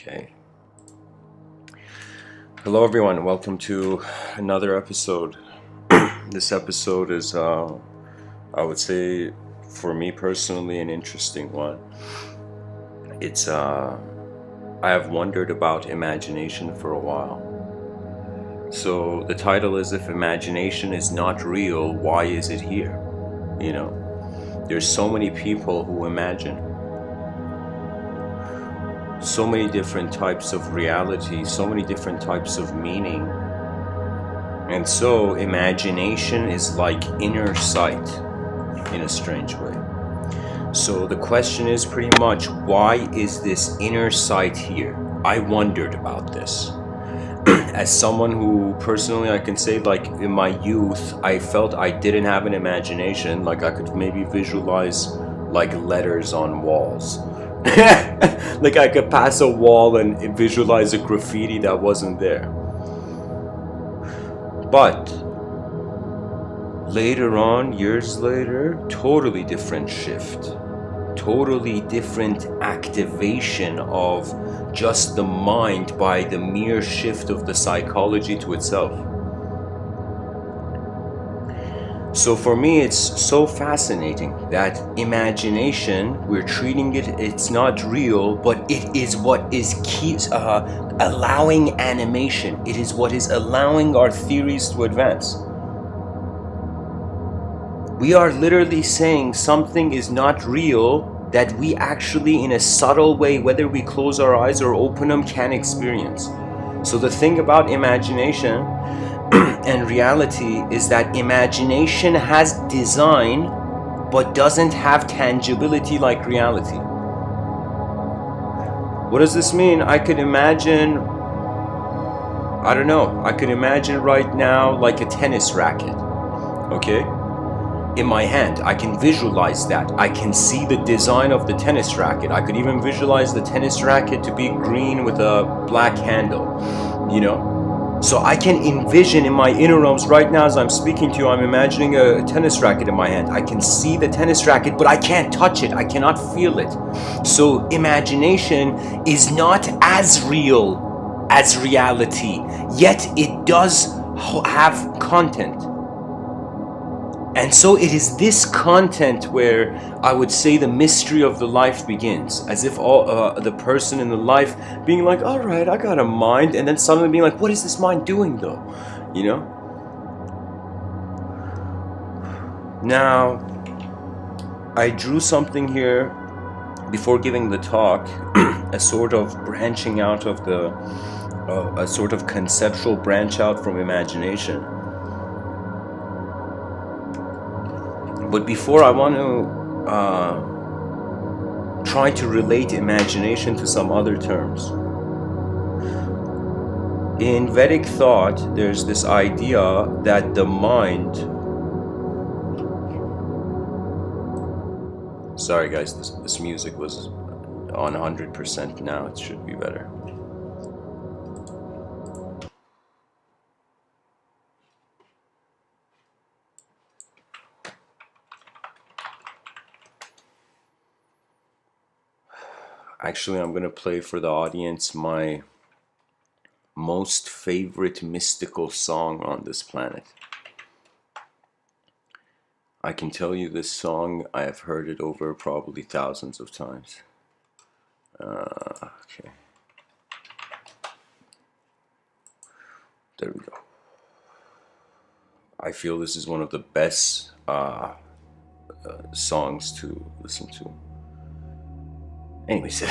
Okay. Hello everyone, welcome to another episode. This episode is, I would say, for me personally, an interesting one. It's, I have wondered about imagination for a while. So the title is, if imagination is not real, why is it here? You know, there's so many people who imagine. So many different types of reality, so many different types of meaning. And so imagination is like inner sight in a strange way. So the question is pretty much, why is this inner sight here? I wondered about this. As someone who personally, I can say, like in my youth, I felt I didn't have an imagination. Like I could maybe visualize like letters on walls. Like I could pass a wall and visualize a graffiti that wasn't there. But later on, years later, totally different shift. Totally different activation of just the mind by the mere shift of the psychology to itself. So for me, it's so fascinating that imagination, we're treating it, it's not real, but it is what is allowing animation. It is what is allowing our theories to advance. We are literally saying something is not real that we actually, in a subtle way, whether we close our eyes or open them, can experience. So the thing about imagination and reality is that imagination has design but doesn't have tangibility like reality. What does this mean? I could imagine, I don't know, I could imagine right now like a tennis racket, okay? In my hand, I can visualize that. I can see the design of the tennis racket. I could even visualize the tennis racket to be green with a black handle, you know? So I can envision in my inner realms right now as I'm speaking to you, I'm imagining a tennis racket in my hand. I can see the tennis racket, but I can't touch it. I cannot feel it. So imagination is not as real as reality, yet it does have content. And so it is this content where I would say the mystery of the life begins, as if all the person in the life being like, all right, I got a mind, and then suddenly being like, what is this mind doing though? You know? Now, I drew something here before giving the talk, a sort of branching out of the, a sort of conceptual branch out from imagination. But before, I want to try to relate imagination to some other terms. In Vedic thought, there's this idea that the mind... Sorry guys, this music was on 100% now, it should be better. Actually, I'm going to play for the audience my most favorite mystical song on this planet. I can tell you this song, I have heard it over probably thousands of times. Okay. There we go. I feel this is one of the best songs to listen to. Anyways,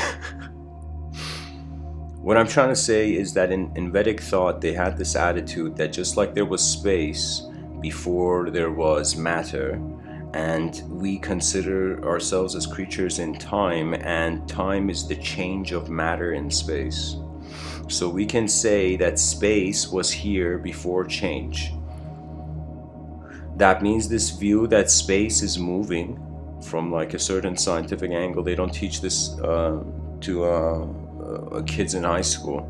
what I'm trying to say is that in Vedic thought, they had this attitude that just like there was space before there was matter, and we consider ourselves as creatures in time, and time is the change of matter in space. So we can say that space was here before change. That means this view that space is moving from like a certain scientific angle. They don't teach this to kids in high school,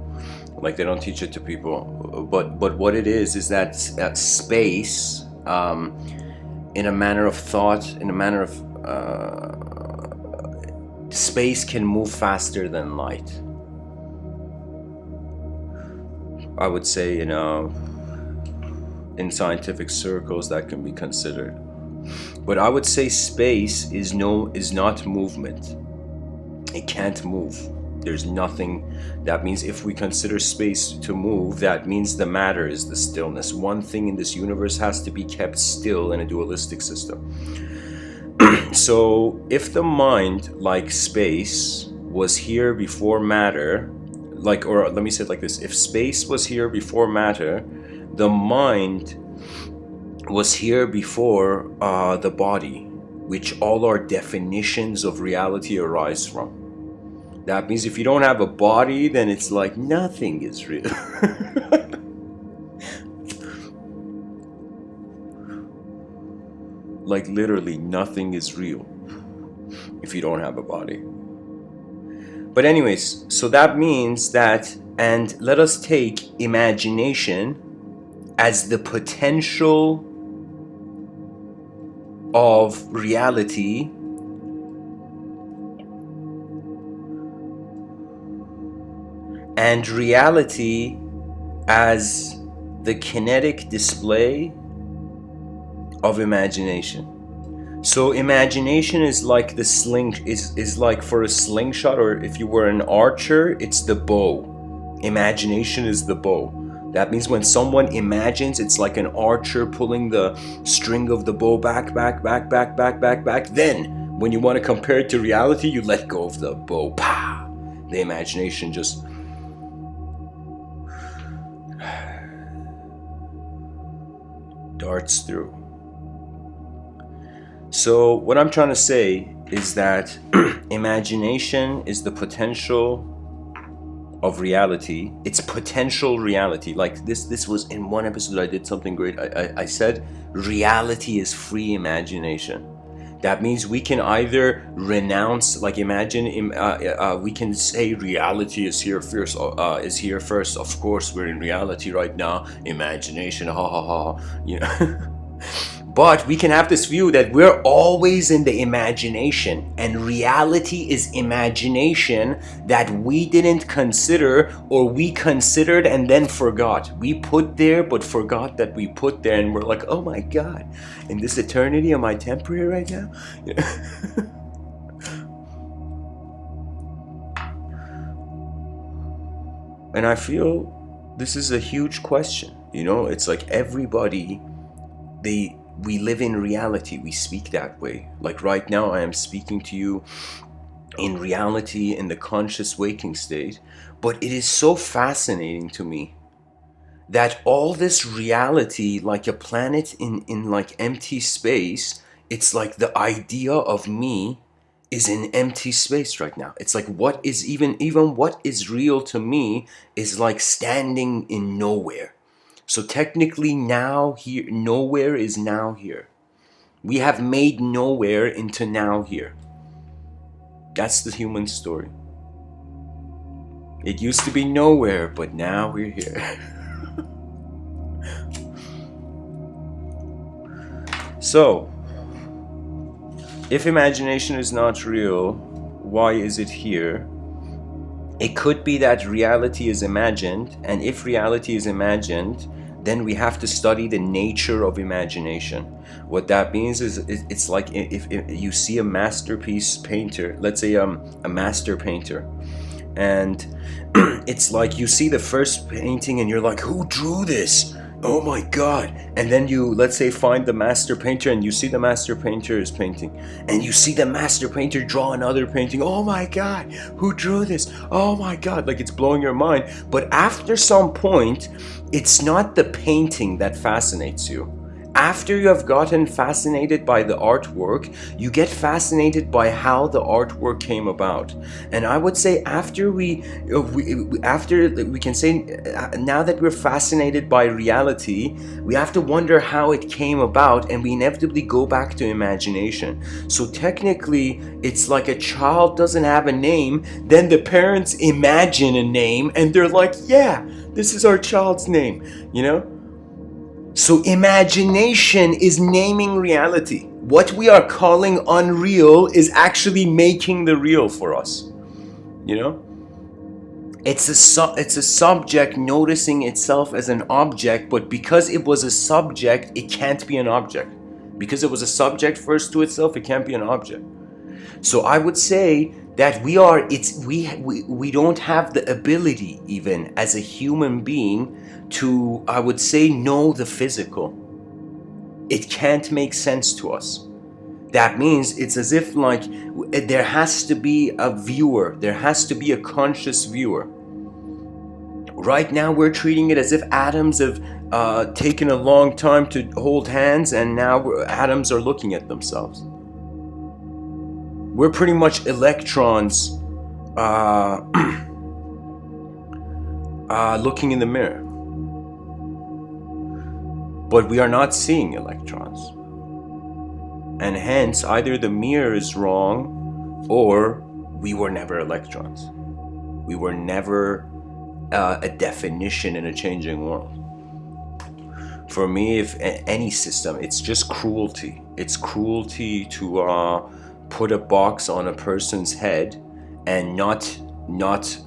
like they don't teach it to people, but what it is that space, in a manner of thought, in a manner of space can move faster than light. I would say, in scientific circles that can be considered. But I would say space is not movement. It can't move. There's nothing. That means if we consider space to move, that means the matter is the stillness. One thing in this universe has to be kept still in a dualistic system. So if the mind, like space, was here before matter, or let me say it like this: if space was here before matter, the mind was here before the body, which all our definitions of reality arise from. That means if you don't have a body, then it's like nothing is real. Like literally nothing is real if you don't have a body. But anyways, so that means that, and let us take imagination as the potential of reality and reality as the kinetic display of imagination. So imagination is like the is like for a slingshot, or if you were an archer, it's the bow. Imagination is the bow. That means when someone imagines, it's like an archer pulling the string of the bow back. Then, when you want to compare it to reality, you let go of the bow. Pow! The imagination just darts through. So what I'm trying to say is that imagination is the potential of reality. It's potential reality. Like this was in one episode I did something great. I said reality is free imagination. That means we can either renounce, like imagine, we can say reality is here first. Of course, we're in reality right now. Imagination, ha ha ha. You know. But we can have this view that we're always in the imagination, and reality is imagination that we didn't consider, or we considered and then forgot. We put there but forgot that we put there, and we're like, oh my God, in this eternity, am I temporary right now? And I feel this is a huge question. It's like everybody, we live in reality, we speak that way. Like right now I am speaking to you in reality, in the conscious waking state. But it is so fascinating to me that all this reality, like a planet in like empty space, it's like the idea of me is in empty space right now. It's like what is even what is real to me is like standing in nowhere. So technically now here, nowhere is now here. We have made nowhere into now here. That's the human story. It used to be nowhere, but now we're here. So, if imagination is not real, why is it here? It could be that reality is imagined, and if reality is imagined, then we have to study the nature of imagination. What that means is it's like if you see a masterpiece painter, let's say a master painter, and it's like you see the first painting and you're like, who drew this? Oh my God. And then you, let's say, find the master painter, and you see the master painter is painting, and you see the master painter draw another painting. Oh my God, who drew this? Oh my God, like it's blowing your mind. But after some point, it's not the painting that fascinates you. After you have gotten fascinated by the artwork, you get fascinated by how the artwork came about. And I would say after we can say, now that we're fascinated by reality, we have to wonder how it came about, and we inevitably go back to imagination. So technically, it's like a child doesn't have a name, then the parents imagine a name, and they're like, yeah, this is our child's name, So imagination is naming reality. What we are calling unreal is actually making the real for us. It's a subject noticing itself as an object, but because it was a subject, it can't be an object. Because it was a subject first to itself, it can't be an object. So I would say that we don't have the ability, even as a human being, to, I would say, know the physical. It can't make sense to us. That means it's as if like there has to be a viewer, there has to be a conscious viewer. Right now we're treating it as if atoms have taken a long time to hold hands, and now atoms are looking at themselves. We're pretty much electrons looking in the mirror. But we are not seeing electrons. And hence, either the mirror is wrong, or we were never electrons. We were never a definition in a changing world. For me, if any system, it's just cruelty. It's cruelty to put a box on a person's head and not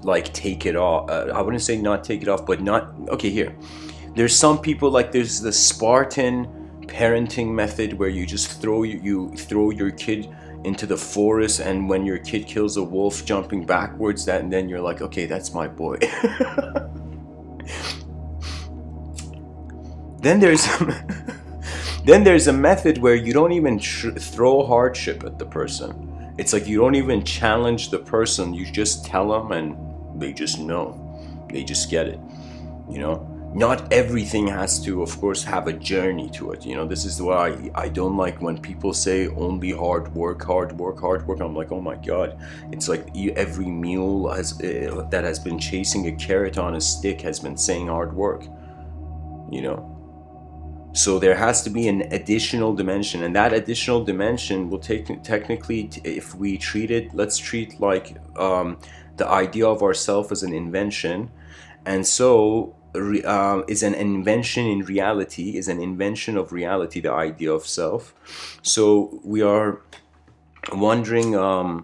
like take it off. I wouldn't say not take it off, but not, okay, here. There's some people, like there's the Spartan parenting method where you just throw your kid into the forest, and when your kid kills a wolf jumping backwards, and then you're like, okay, that's my boy. Then there's a method where you don't even throw hardship at the person. It's like you don't even challenge the person, you just tell them and they just know, they just get it, you know. Not everything has to, of course, have a journey to it. You know, this is why I don't like when people say only hard work, hard work, hard work. I'm like, oh my God. It's like every mule that has been chasing a carrot on a stick has been saying hard work, you know. So there has to be an additional dimension, and that additional dimension will technically, if we treat it, let's treat like the idea of ourself as an invention. And so is an invention in reality, is an invention of reality, the idea of self. So we are wondering, I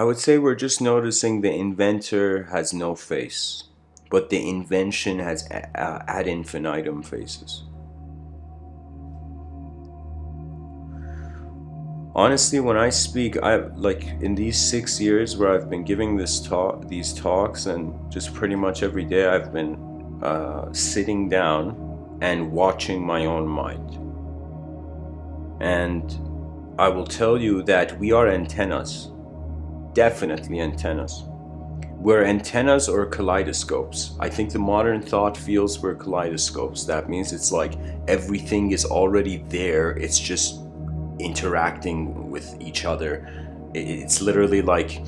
would say we're just noticing the inventor has no face, but the invention has ad infinitum faces. Honestly, when I speak, I like in these 6 years where I've been giving these talks, and just pretty much every day I've been sitting down and watching my own mind. And I will tell you that we are antennas, definitely antennas. We're antennas or kaleidoscopes. I think the modern thought feels we're kaleidoscopes. That means it's like everything is already there, it's just interacting with each other. It's literally like,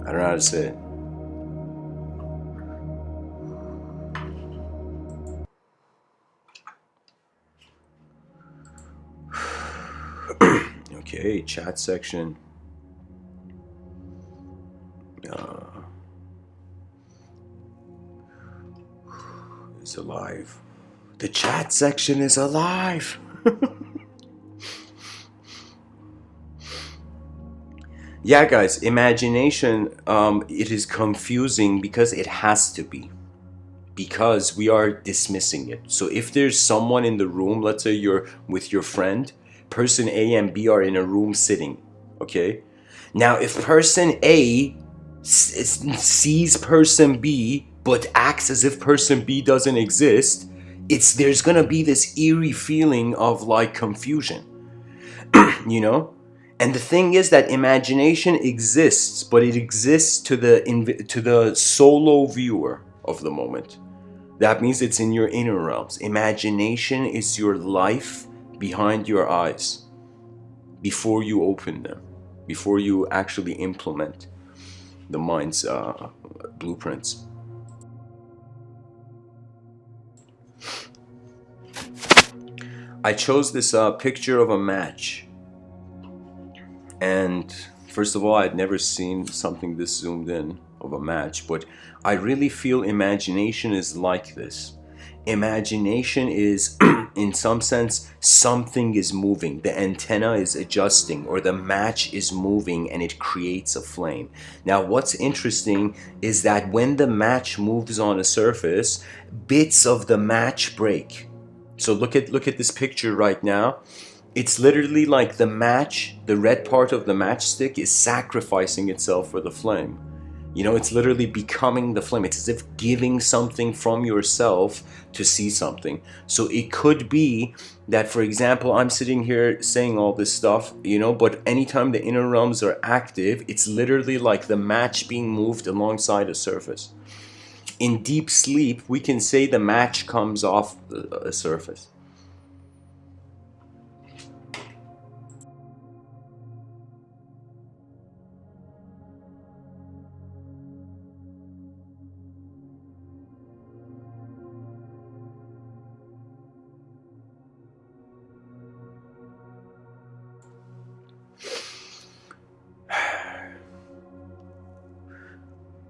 I don't know how to say it. Okay, chat section. It's alive. The chat section is alive. Yeah, guys, imagination, it is confusing because it has to be. Because we are dismissing it. So if there's someone in the room, let's say you're with your friend, person A and B are in a room sitting, okay? Now, if person A sees person B, but acts as if person B doesn't exist, there's gonna be this eerie feeling of like confusion, you know? And the thing is that imagination exists, but it exists to the solo viewer of the moment. That means it's in your inner realms. Imagination is your life behind your eyes before you open them, before you actually implement the mind's blueprints. I chose this picture of a match. And first of all, I'd never seen something this zoomed in of a match, but I really feel imagination is like this. Imagination is, in some sense, something is moving. The antenna is adjusting, or the match is moving, and it creates a flame. Now, what's interesting is that when the match moves on a surface, bits of the match break. So look at this picture right now. It's literally like the match, the red part of the matchstick is sacrificing itself for the flame. You know, it's literally becoming the flame. It's as if giving something from yourself to see something. So it could be that, for example, I'm sitting here saying all this stuff, you know, but anytime the inner realms are active, it's literally like the match being moved alongside a surface. In deep sleep, we can say the match comes off a surface.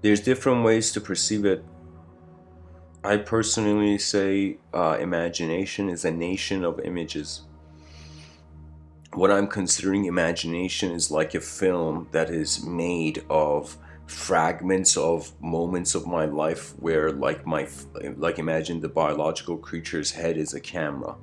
There's different ways to perceive it. I personally say imagination is a nation of images. What I'm considering imagination is like a film that is made of fragments of moments of my life where like imagine the biological creature's head is a camera,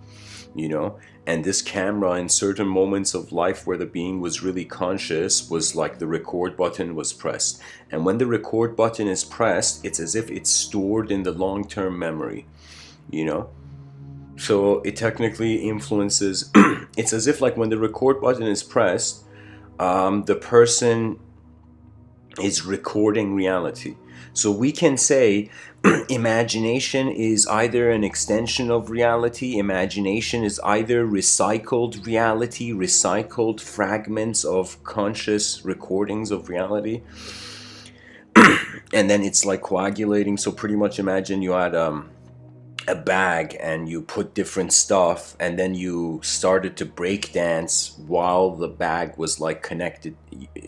you know, and this camera in certain moments of life where the being was really conscious was like the record button was pressed, and when the record button is pressed, it's as if it's stored in the long-term memory, you know. So it technically influences it's as if like when the record button is pressed, the person is recording reality. So we can say imagination is either an extension of reality, imagination is either recycled reality, recycled fragments of conscious recordings of reality, and then it's like coagulating. So pretty much imagine you had a bag and you put different stuff, and then you started to break dance while the bag was like connected,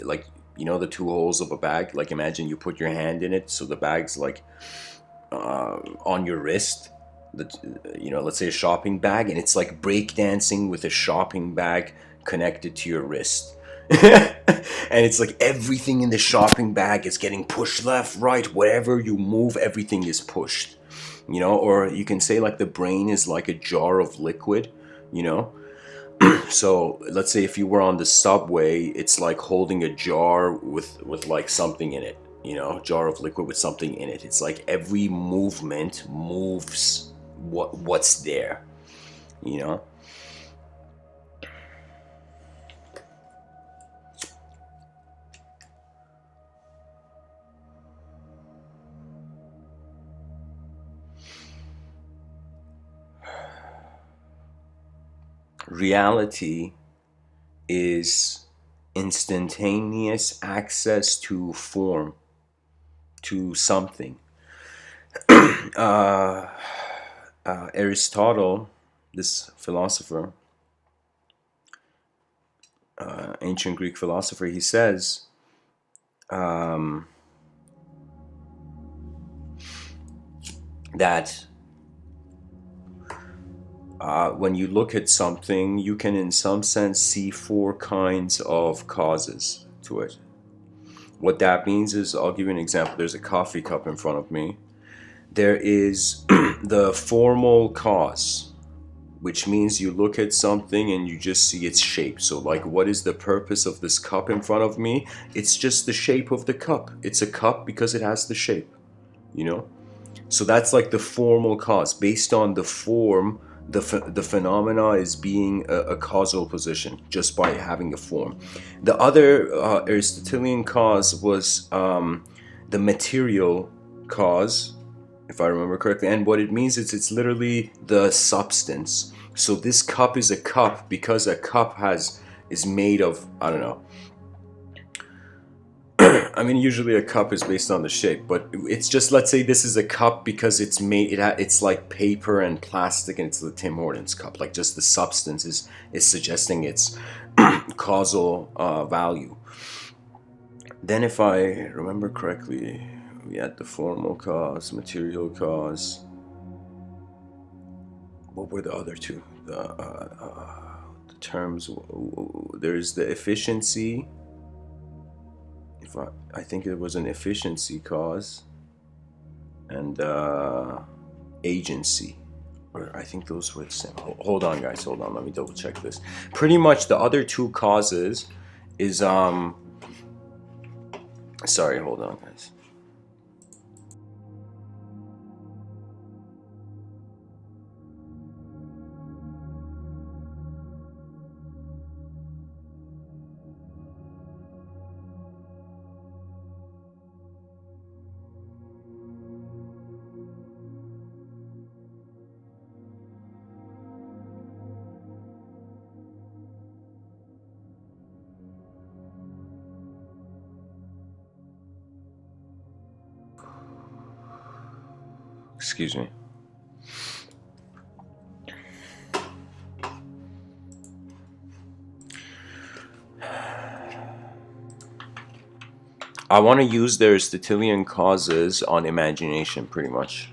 like, you know, the two holes of a bag. Like imagine you put your hand in it, so the bag's like on your wrist, you know, let's say a shopping bag, and it's like break dancing with a shopping bag connected to your wrist. And it's like everything in the shopping bag is getting pushed left, right, wherever you move, everything is pushed, you know. Or you can say like the brain is like a jar of liquid, you know. So let's say if you were on the subway, it's like holding a jar with like something in it, you know, jar of liquid with something in it. It's like every movement moves what's there, you know. Reality is instantaneous access to form, to something. Aristotle, this philosopher, ancient Greek philosopher, he says that when you look at something, you can in some sense see four kinds of causes to it. What that means is, I'll give you an example. There's a coffee cup in front of me. There is the formal cause, which means you look at something and you just see its shape. So like, what is the purpose of this cup in front of me? It's just the shape of the cup. It's a cup because it has the shape, you know? So that's like the formal cause. Based on the form, the phenomena is being a causal position just by having a form. The other Aristotelian cause was the material cause, if I remember correctly. And what it means is it's literally the substance. So this cup is a cup because a cup is made of, I don't know. I mean, usually a cup is based on the shape, but it's just, let's say this is a cup because it's made, it's like paper and plastic, and it's the Tim Hortons cup. Like just the substance is suggesting its causal value. Then if I remember correctly, we had the formal cause, material cause. what were the other two? The terms. There's the efficiency. If I think it was an efficiency cause, and agency. Or I think those were the same. Hold on, guys. Hold on. Let me double check this. Pretty much the other two causes is Sorry. Hold on, guys. Excuse me. I want to use their Aristotelian causes on imagination, pretty much.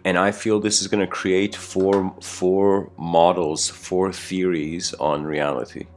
And I feel this is going to create four models, four theories on reality.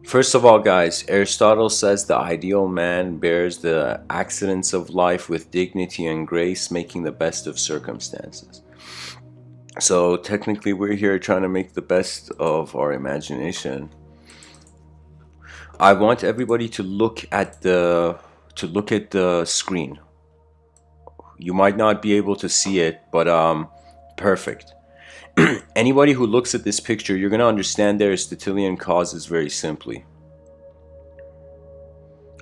First of all, guys, Aristotle says the ideal man bears the accidents of life with dignity and grace, making the best of circumstances. So technically, we're here trying to make the best of our imagination. I want everybody to look at the screen. You might not be able to see it, but perfect. Anybody who looks at this picture, you're going to understand the Aristotelian causes very simply.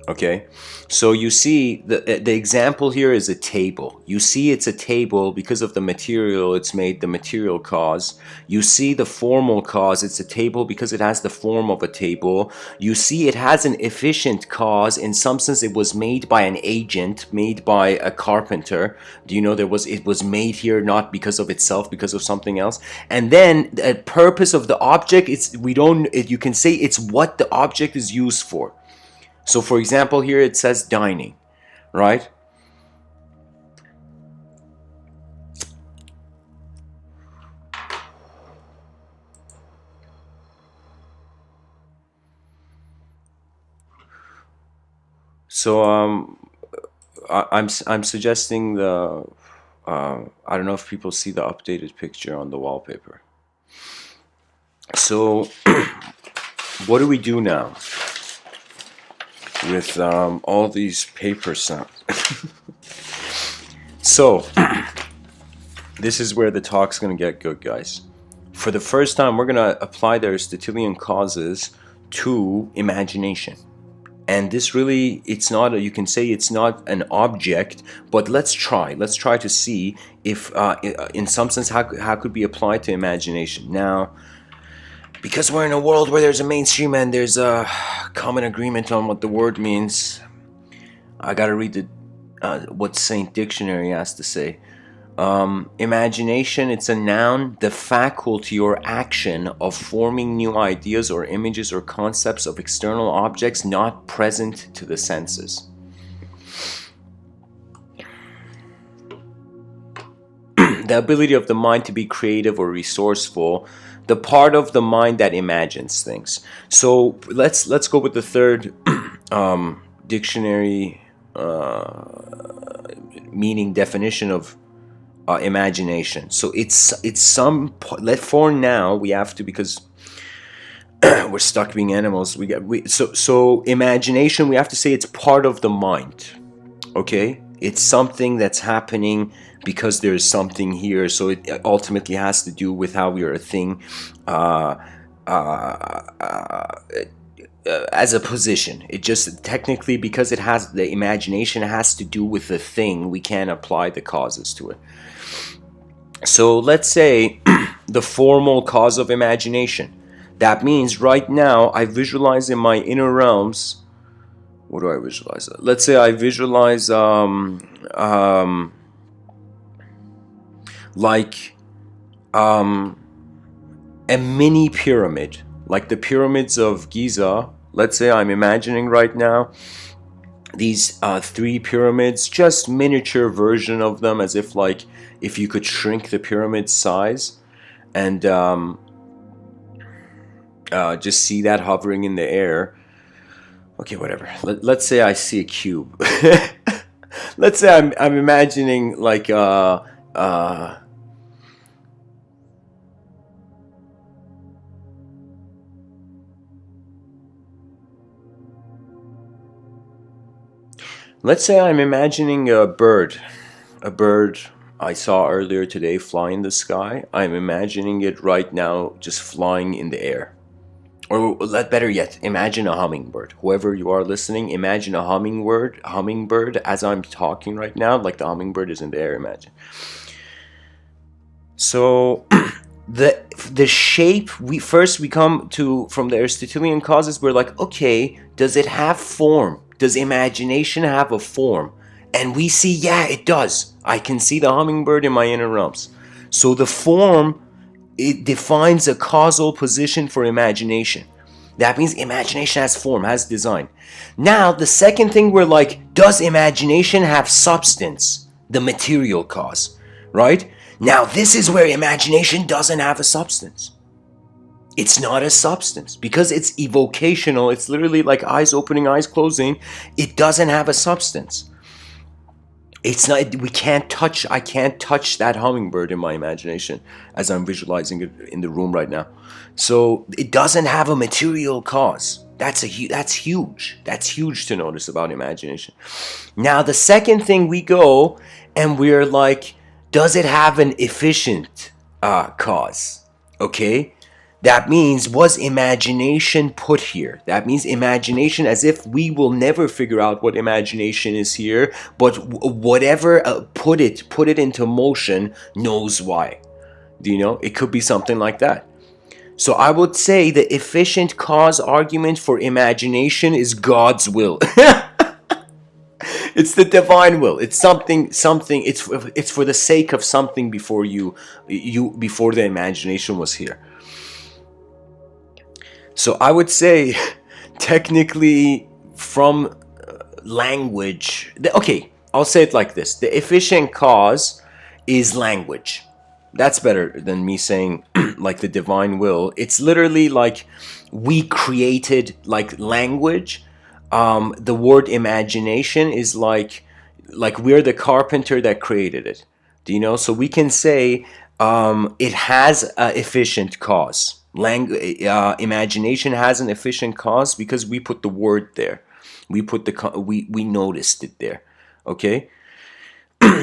Okay, so you see the example here is a table. You see it's a table because of the material it's made, the material cause. You see the formal cause, it's a table because it has the form of a table. You see it has an efficient cause. In some sense, it was made by an agent, made by a carpenter. Do you know it was made here not because of itself, because of something else? And then the purpose of the object, you can say it's what the object is used for. So for example, here it says dining, right? So I'm suggesting the I don't know if people see the updated picture on the wallpaper. So what do we do now with all these paper sounds? So this is where the talk's gonna get good, guys. For the first time, we're gonna apply the Aristotelian causes to imagination. And this really, it's not, you can say it's not an object, but let's try to see if in some sense how could be applied to imagination. Now, because we're in a world where there's a mainstream and there's a common agreement on what the word means, I gotta read what Saint Dictionary has to say. Imagination, it's a noun, the faculty or action of forming new ideas or images or concepts of external objects not present to the senses. The ability of the mind to be creative or resourceful, the part of the mind that imagines things. So let's go with the third dictionary meaning definition of imagination. So it's some, for now we have to, because we're stuck being animals. So imagination, we have to say it's part of the mind. Okay, it's something that's happening because there's something here. So it ultimately has to do with how we are a thing, uh, uh, uh, as a position. It just technically, because it has the imagination has to do with the thing, we can't apply the causes to it. So let's say the formal cause of imagination. That means right now I visualize in my inner realms. What do I visualize? Let's say I visualize like a mini pyramid, like the pyramids of Giza. Let's say I'm imagining right now these 3 pyramids, just miniature version of them, as if like if you could shrink the pyramid size, and just see that hovering in the air. Okay, whatever. Let's say I see a cube. Let's say I'm imagining like let's say I'm imagining a bird I saw earlier today fly in the sky. I'm imagining it right now just flying in the air. Or better yet, imagine a hummingbird. Whoever you are listening, imagine a hummingbird as I'm talking right now, like the hummingbird is in the air, imagine. So the shape, we come to from the Aristotelian causes, we're like, okay, does it have form? Does imagination have a form? And we see, yeah, it does. I can see the hummingbird in my inner realms. So the form, it defines a causal position for imagination. That means imagination has form, has design. Now, the second thing, we're like, does imagination have substance? The material cause, right? Now, this is where imagination doesn't have a substance. It's not a substance because it's evocational. It's literally like eyes opening, eyes closing. It doesn't have a substance. It's not, I can't touch that hummingbird in my imagination as I'm visualizing it in the room right now. So it doesn't have a material cause. That's huge. That's huge to notice about imagination. Now, the second thing, we go and we're like, does it have an efficient cause? Okay? That means, was imagination put here? That means imagination, as if we will never figure out what imagination is here, but whatever put it into motion knows why. Do you know? It could be something like that. So I would say the efficient cause argument for imagination is God's will. It's the divine will. It's something. It's for the sake of something before before the imagination was here. So I would say, technically, from language, okay, I'll say it like this. The efficient cause is language. That's better than me saying like the divine will. It's literally like we created like language. The word imagination is like we're the carpenter that created it. Do you know? So we can say it has an efficient cause. Imagination has an efficient cause because we put the word there. We noticed it there. Okay?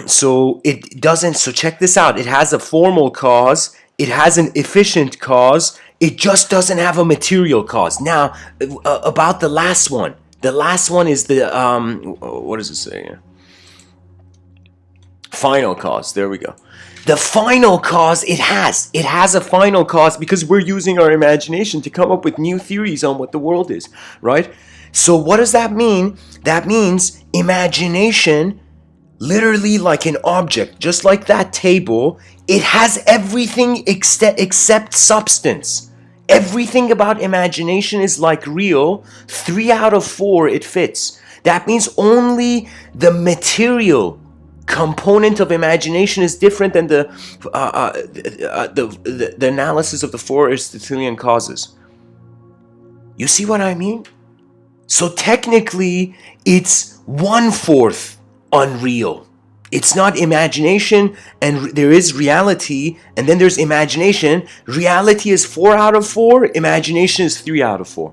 So it doesn't, so check this out. It has a formal cause, it has an efficient cause, it just doesn't have a material cause. Now, about the last one. The last one is the what does it say here? Final cause. There we go. The final cause, it has a final cause because we're using our imagination to come up with new theories on what the world is, right? So what does that mean? That means imagination, literally like an object, just like that table, it has everything except substance. Everything about imagination is like real. 3 out of 4 it fits. That means only the material component of imagination is different than the analysis of the 4 Aristotelian causes. You see what I mean? So technically, it's 1/4 unreal. It's not imagination and there is reality, and then there's imagination. Reality is 4 out of 4, imagination is 3 out of 4.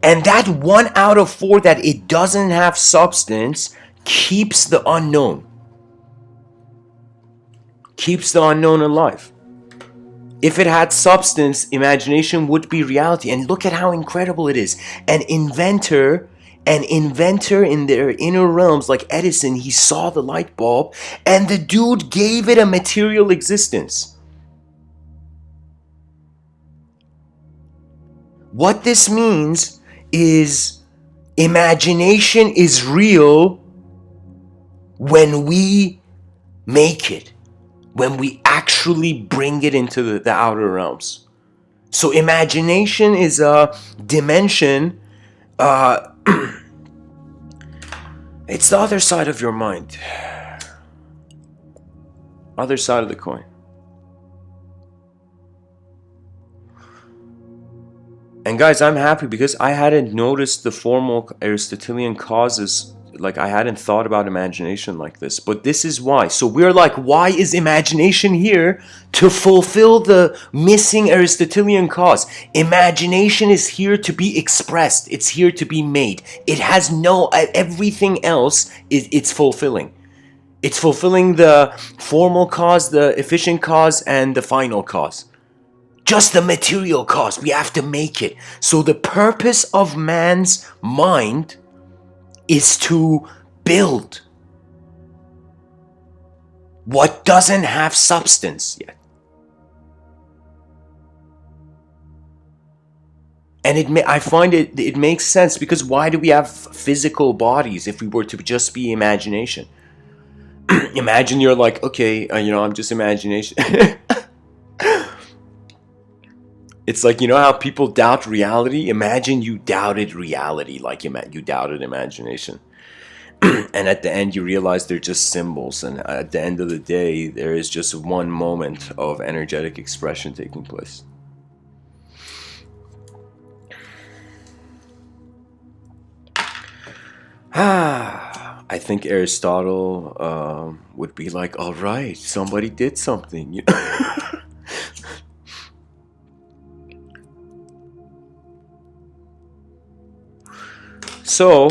And that 1 out of 4 that it doesn't have substance keeps the unknown. Keeps the unknown alive. If it had substance, imagination would be reality. And look at how incredible it is. An inventor in their inner realms, like Edison, he saw the light bulb and the dude gave it a material existence. What this means is imagination is real when we make it, when we actually bring it into the outer realms. So imagination is a dimension, it's the other side of your mind, other side of the coin. And guys, I'm happy because I hadn't noticed the formal Aristotelian causes. Like, I hadn't thought about imagination like this, but this is why. So we're like, why is imagination here? To fulfill the missing Aristotelian cause. Imagination is here to be expressed. It's here to be made. It has no, everything else it's fulfilling. It's fulfilling the formal cause, the efficient cause, and the final cause. Just the material cause. We have to make it. So the purpose of man's mind is to build what doesn't have substance yet. And I find it makes sense, because why do we have physical bodies if we were to just be imagination? Imagine you're like, okay, I'm just imagination. It's like, how people doubt reality? Imagine you doubted reality like you doubted imagination. And at the end you realize they're just symbols, and at the end of the day there is just one moment of energetic expression taking place. I think Aristotle would be like, all right, somebody did something. So,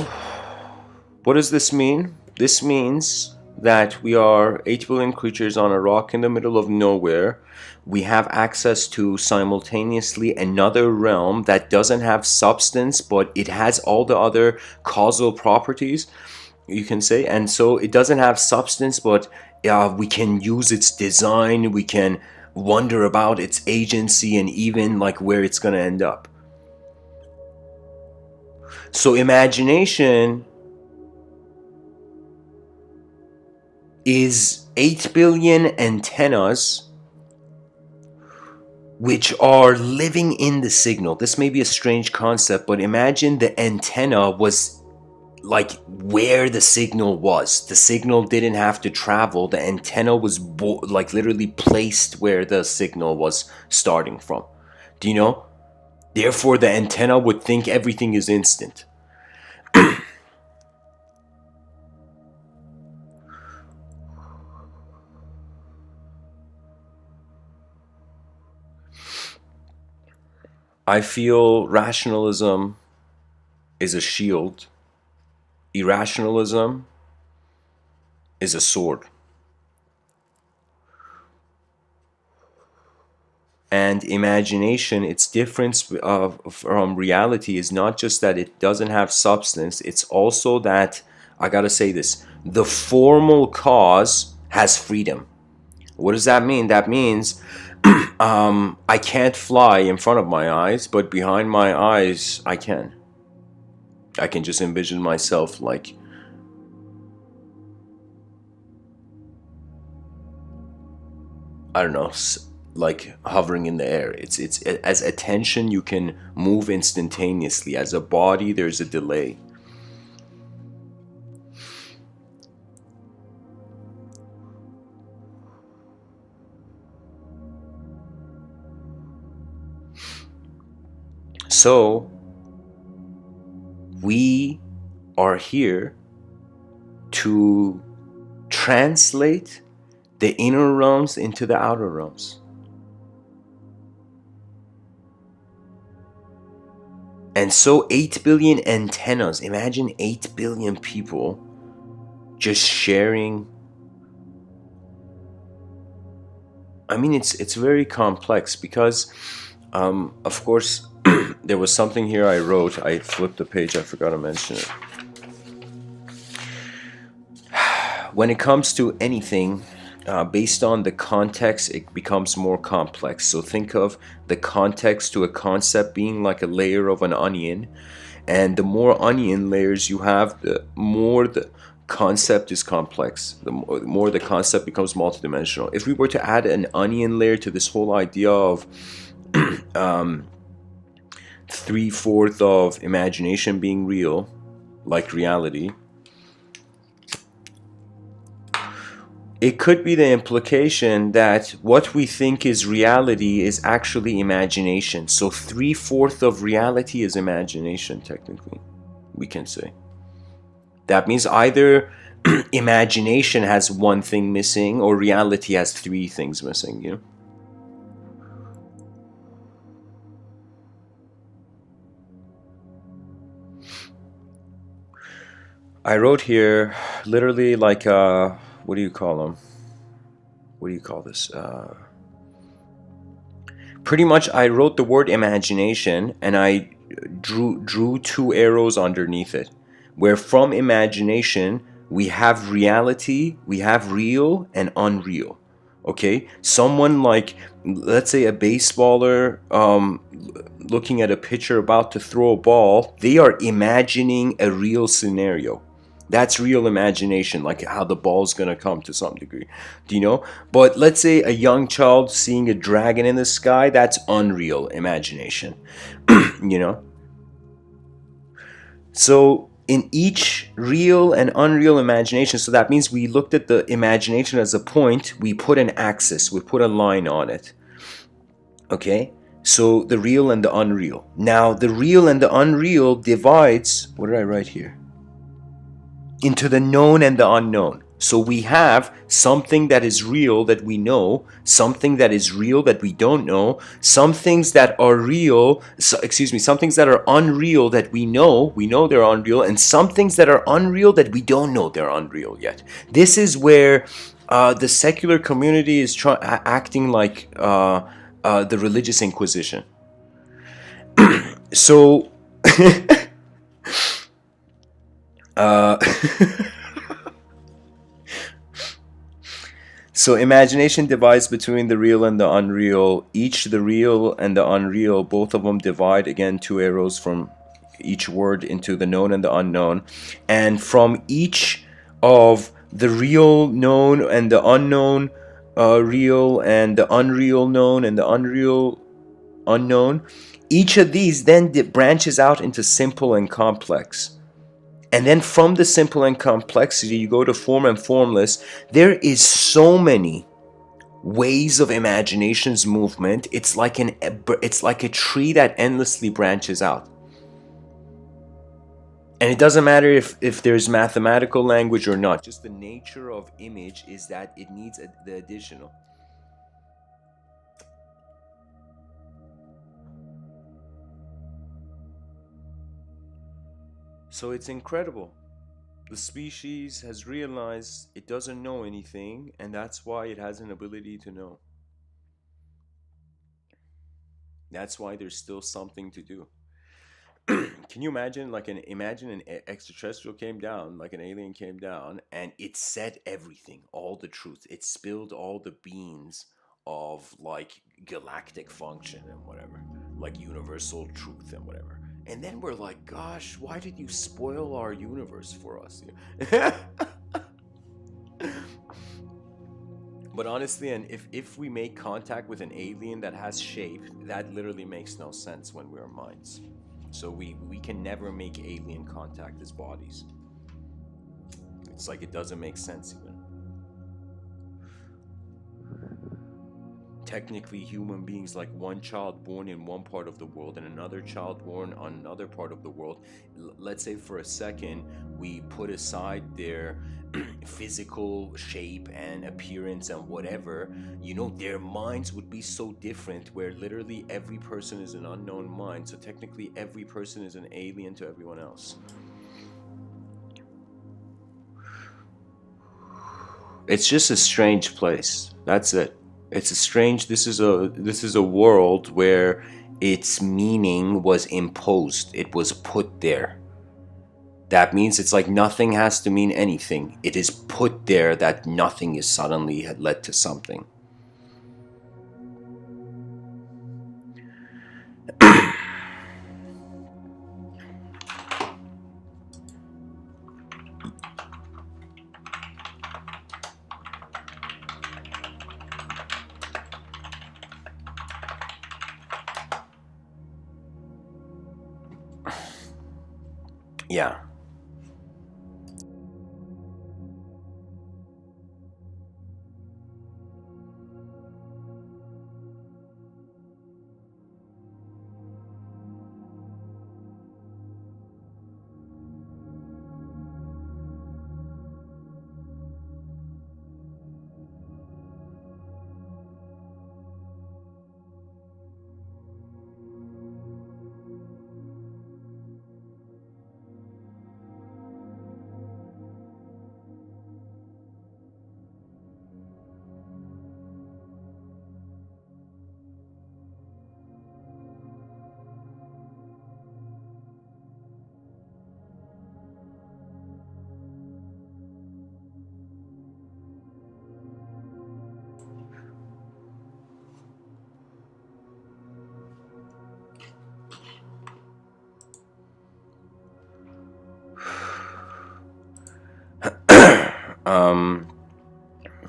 what does this mean? This means that we are 8 billion creatures on a rock in the middle of nowhere. We have access to simultaneously another realm that doesn't have substance, but it has all the other causal properties, you can say. And so it doesn't have substance, but we can use its design, we can wonder about its agency, and even like where it's going to end up. So imagination is 8 billion antennas which are living in the signal. This may be a strange concept, but imagine the antenna was like where the signal was. The signal didn't have to travel. The antenna was like literally placed where the signal was starting from. Do you know? Therefore, the antenna would think everything is instant. I feel rationalism is a shield. Irrationalism is a sword. And imagination, its difference from reality is not just that it doesn't have substance, it's also that, I gotta say this, the formal cause has freedom. What does that mean? That means I can't fly in front of my eyes, but behind my eyes I can. I can just envision myself like I don't know, like hovering in the air. It's as attention, you can move instantaneously. As a body, there's a delay. So we are here to translate the inner realms into the outer realms. And so 8 billion antennas, imagine 8 billion people just sharing. I mean, it's very complex because, of course, there was something here I wrote. I flipped the page, I forgot to mention it. When it comes to anything, based on the context, it becomes more complex. So think of the context to a concept being like a layer of an onion. And the more onion layers you have, the more the concept is complex. The more the concept becomes multidimensional. If we were to add an onion layer to this whole idea of 3/4 of imagination being real, like reality, it could be the implication that what we think is reality is actually imagination. So 3/4 of reality is imagination, technically, we can say. That means either imagination has one thing missing or reality has 3 things missing, you know? I wrote here literally like, what do you call them? What do you call this? Pretty much I wrote the word imagination and I drew 2 arrows underneath it, where from imagination we have reality, we have real and unreal. Okay, someone like, let's say, a baseballer looking at a pitcher about to throw a ball, they are imagining a real scenario. That's real imagination, like how the ball's gonna come to some degree. Do you know? But let's say a young child seeing a dragon in the sky, that's unreal imagination. You know? So in each real and unreal imagination, so that means we looked at the imagination as a point, we put an axis, we put a line on it. Okay? So the real and the unreal. Now the real and the unreal divides, what did I write here? Into the known and the unknown. So we have something that is real that we know, something that is real that we don't know, some things that are real, some things that are unreal that we know they're unreal, and some things that are unreal that we don't know they're unreal yet. This is where the secular community is acting like the religious inquisition. So so imagination divides between the real and the unreal. Each, the real and the unreal, both of them divide, again, 2 arrows from each word, into the known and the unknown. And from each of the real known and the unknown real, and the unreal known and the unreal unknown, each of these then branches out into simple and complex. And then from the simple and complexity, you go to form and formless. There is so many ways of imagination's movement. It's like a tree that endlessly branches out. And it doesn't matter if there's mathematical language or not. Just the nature of image is that it needs the additional. So it's incredible. The species has realized it doesn't know anything, and that's why it has an ability to know. That's why there's still something to do. Can you imagine, like, imagine an extraterrestrial came down, like an alien came down, and it said everything, all the truth. It spilled all the beans of like galactic function and whatever, like universal truth and whatever. And then we're like, gosh, why did you spoil our universe for us? But honestly, and if we make contact with an alien that has shape, that literally makes no sense when we're minds. So we can never make alien contact as bodies. It's like it doesn't make sense even. technically human beings, like one child born in one part of the world and another child born on another part of the world, let's say for a second we put aside their physical shape and appearance and whatever, you know, their minds would be so different, where literally every person is an unknown mind, so technically every person is an alien to everyone else. It's just a strange place. That's it. It's a strange. This is a world where its meaning was imposed. It was put there. That means it's like nothing has to mean anything. It is put there that nothing is suddenly led to something. Yeah.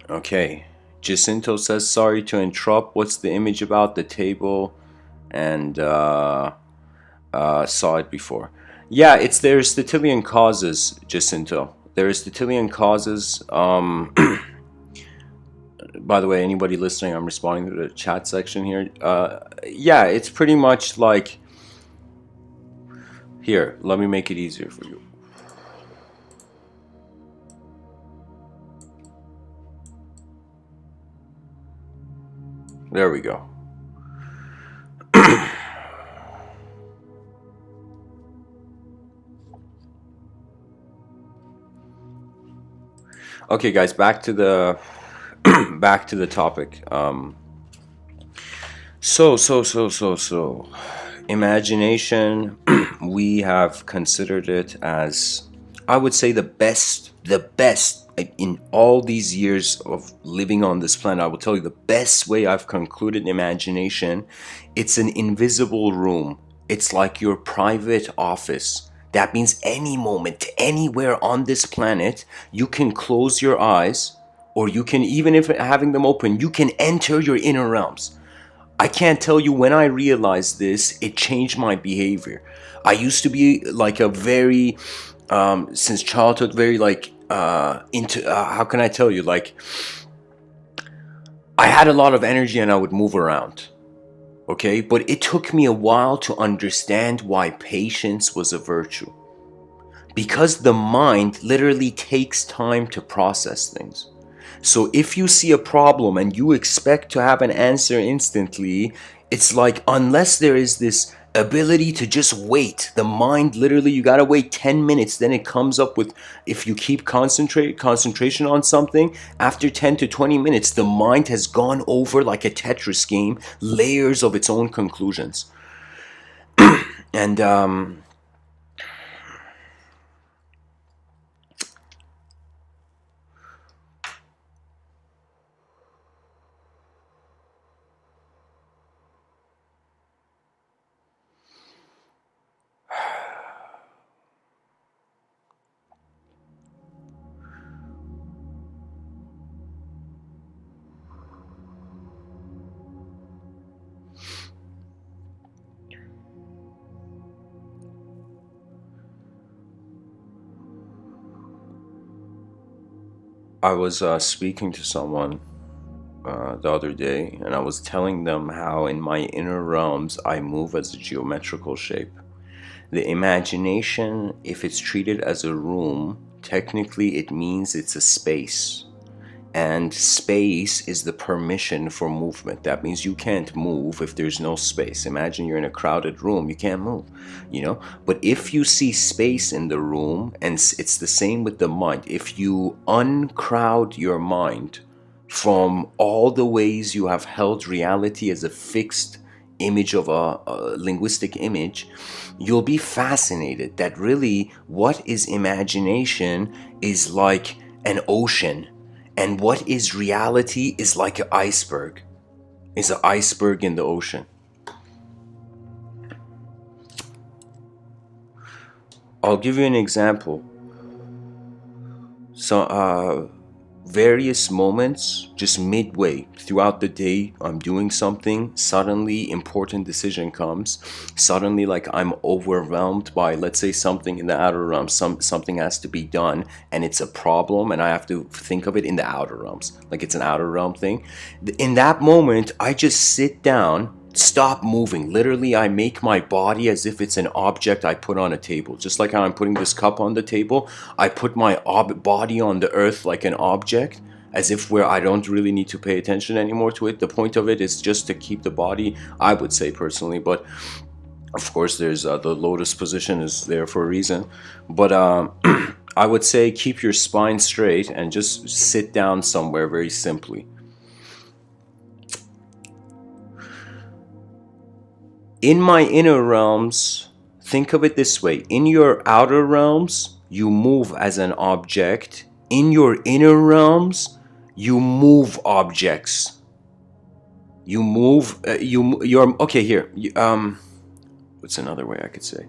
Okay. Jacinto says, sorry to interrupt. What's the image about? The table and saw it before. Yeah, it's the Aristotelian causes, Jacinto. The Aristotelian causes. By the way, anybody listening, I'm responding to the chat section here. Yeah, it's pretty much like. Here, let me make it easier for you. There we go. Okay, guys, back to the back to the topic. So, imagination. We have considered it as, I would say, the best in all these years of living on this planet. I will tell you the best way I've concluded imagination. It's an invisible room. It's like your private office. That means any moment, anywhere on this planet, you can close your eyes, or you can, even if having them open, you can enter your inner realms. I can't tell you, when I realized this, it changed my behavior. I used to be like a very, since childhood, very like into, how can I tell you, like, I had a lot of energy and I would move around. Okay, but it took me a while to understand why patience was a virtue. Because the mind literally takes time to process things. So if you see a problem and you expect to have an answer instantly, it's like, unless there is this ability to just wait, the mind literally, you gotta wait 10 minutes, then it comes up with, if you keep concentration on something, after 10 to 20 minutes, the mind has gone over, like a Tetris game, layers of its own conclusions. And I was speaking to someone the other day, and I was telling them how in my inner realms I move as a geometrical shape. The imagination, if it's treated as a room, technically it means it's a space. And space is the permission for movement. That means you can't move if there's no space. Imagine you're in a crowded room, you can't move, you know? But if you see space in the room, and it's the same with the mind, if you uncrowd your mind from all the ways you have held reality as a fixed image of a linguistic image, you'll be fascinated that really what is imagination is like an ocean, and what is reality is like an iceberg, is an iceberg in the ocean. I'll give you an example. So various moments, just midway throughout the day, I'm doing something, suddenly important decision comes, suddenly like I'm overwhelmed by, let's say, something in the outer realms, something has to be done and it's a problem and I have to think of it in the outer realms, like it's an outer realm thing. In that moment, I just sit down, stop moving. Literally, I make my body as if it's an object I put on a table. Just like how I'm putting this cup on the table, I put my body on the earth like an object, as if where I don't really need to pay attention anymore to it. The point of it is just to keep the body, I would say personally, but of course there's the lotus position is there for a reason. But I would say keep your spine straight and just sit down somewhere very simply. In my inner realms, think of it this way. In your outer realms, you move as an object. In your inner realms, you move objects. You move, you're, okay, here. What's another way I could say?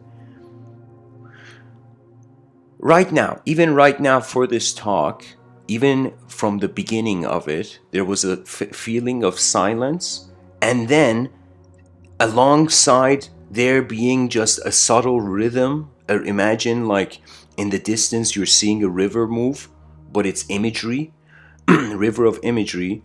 Right now, even right now for this talk, even from the beginning of it, there was a feeling of silence, and then alongside there being just a subtle rhythm, or imagine like in the distance you're seeing a river move, but it's imagery, river of imagery.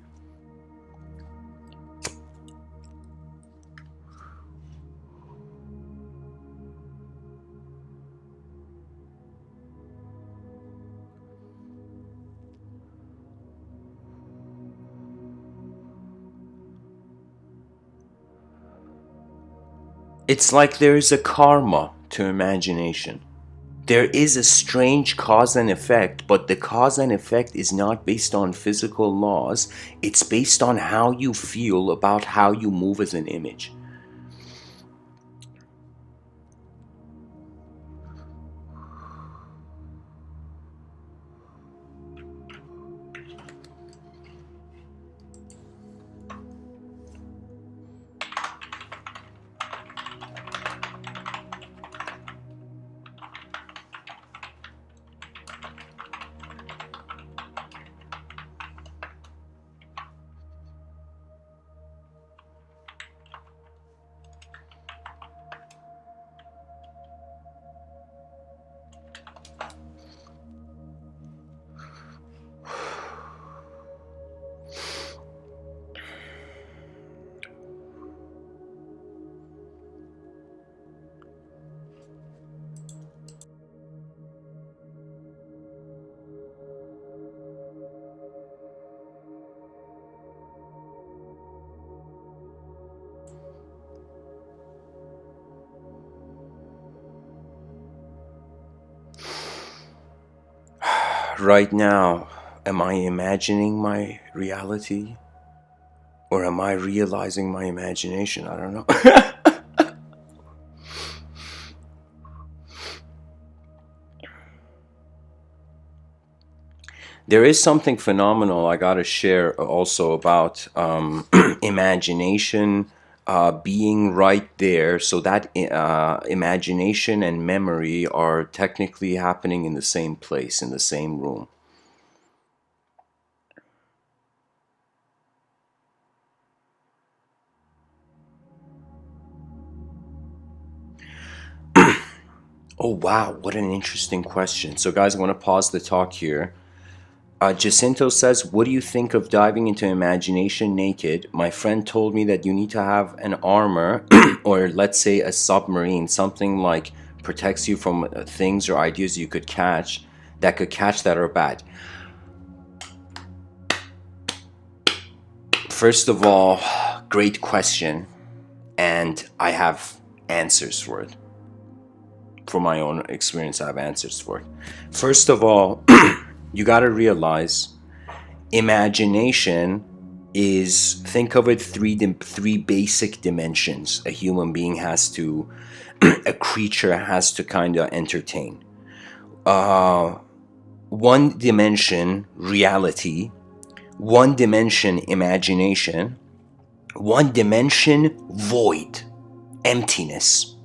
It's like there is a karma to imagination. There is a strange cause and effect, but the cause and effect is not based on physical laws. It's based on how you feel about how you move as an image. Right now, am I imagining my reality? Or am I realizing my imagination? I don't know. There is something phenomenal I gotta share also about imagination being right there. So that imagination and memory are technically happening in the same place, in the same room. Oh wow, what an interesting question. So guys, I want to pause the talk here. Jacinto says, what do you think of diving into imagination naked? My friend told me that you need to have an armor or let's say a submarine, something like protects you from things or ideas you could catch that are bad. First of all, great question, and I have answers for it. From my own experience, I have answers for it. First of all, you got to realize imagination is, think of it, three basic dimensions a human being has to, a creature has to kind of entertain. One dimension, reality. One dimension, imagination. One dimension, void, emptiness.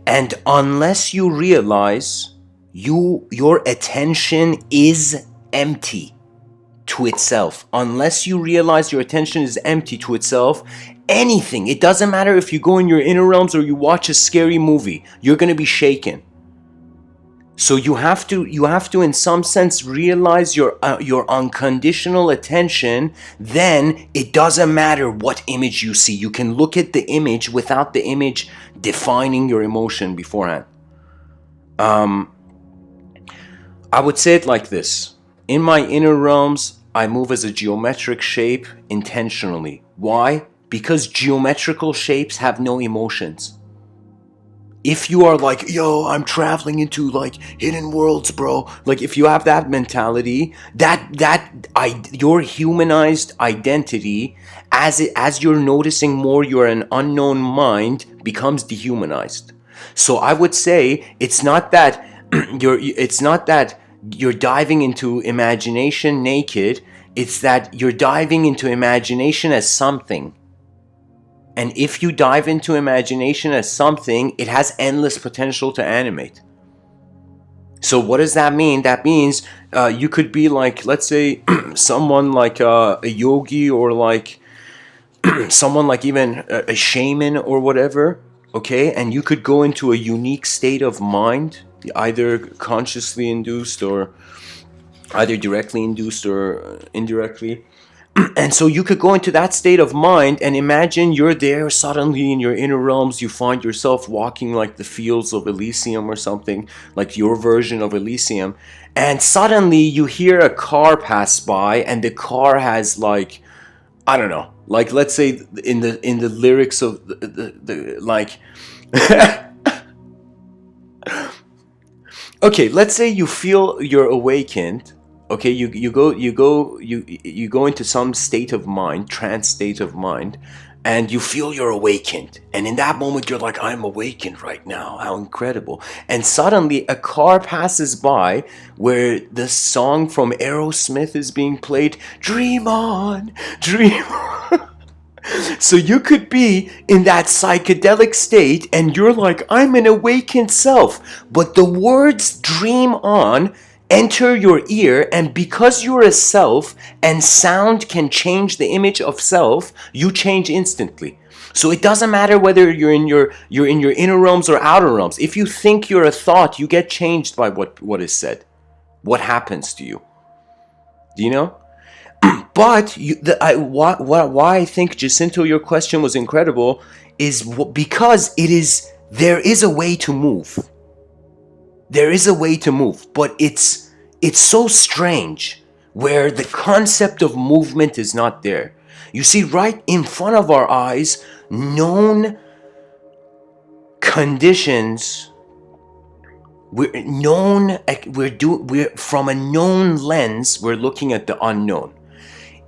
And unless you realize your attention is empty to itself, unless you realize your attention is empty to itself, anything, it doesn't matter if you go in your inner realms or you watch a scary movie, you're going to be shaken. So you have to in some sense realize your unconditional attention. Then it doesn't matter what image you see. You can look at the image without the image defining your emotion beforehand. I would say it like this. In my inner realms, I move as a geometric shape intentionally. Why? Because geometrical shapes have no emotions. If you are like, yo, I'm traveling into like hidden worlds, bro. Like if you have that mentality, your humanized identity, as you're noticing more, you're an unknown mind, becomes dehumanized. So I would say it's not that you're diving into imagination naked. It's that you're diving into imagination as something. And if you dive into imagination as something, it has endless potential to animate. So what does that mean? That means you could be like, let's say, someone like a yogi, or like someone like even a shaman or whatever, okay? And you could go into a unique state of mind, either consciously induced or either directly induced or indirectly. And so you could go into that state of mind and imagine you're there suddenly in your inner realms. You find yourself walking like the fields of Elysium or something, like your version of Elysium. And suddenly you hear a car pass by, and the car has like, I don't know, like let's say in the lyrics of the like okay, let's say you feel you're awakened. Okay, you go into some state of mind, trance state of mind, and you feel you're awakened. And in that moment you're like, I'm awakened right now. How incredible. And suddenly a car passes by where the song from Aerosmith is being played, Dream On, Dream On. So you could be in that psychedelic state and you're like, I'm an awakened self. But the words dream on enter your ear, and because you're a self and sound can change the image of self, you change instantly. So it doesn't matter whether you're in your inner realms or outer realms. If you think you're a thought, you get changed by what is said. What happens to you? Do you know? But why I think, Jacinto, your question was incredible, is because there is a way to move. There is a way to move, but it's so strange where the concept of movement is not there. You see, right in front of our eyes, known conditions. We're from a known lens. We're looking at the unknown.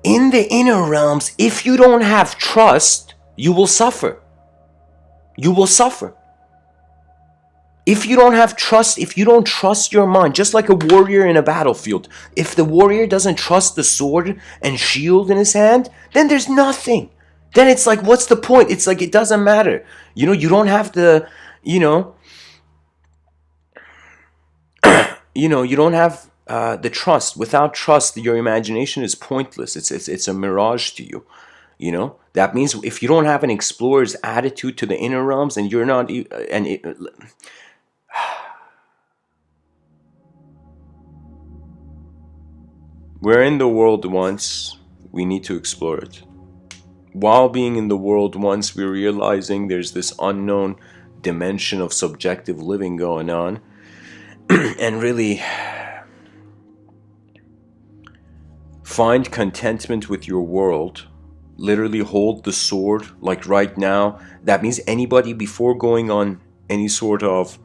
In the inner realms, if you don't have trust, you will suffer. You will suffer. If you don't have trust, if you don't trust your mind, just like a warrior in a battlefield, if the warrior doesn't trust the sword and shield in his hand, then there's nothing. Then it's like, what's the point? It's like, it doesn't matter. You know, you don't have the, you don't have the trust. Without trust, your imagination is pointless. It's a mirage to you. You know, that means if you don't have an explorer's attitude to the inner realms, and you're not, We're in the world once, we need to explore it. While being in the world once, we're realizing there's this unknown dimension of subjective living going on. And really find contentment with your world. Literally hold the sword, like right now. That means anybody, before going on any sort of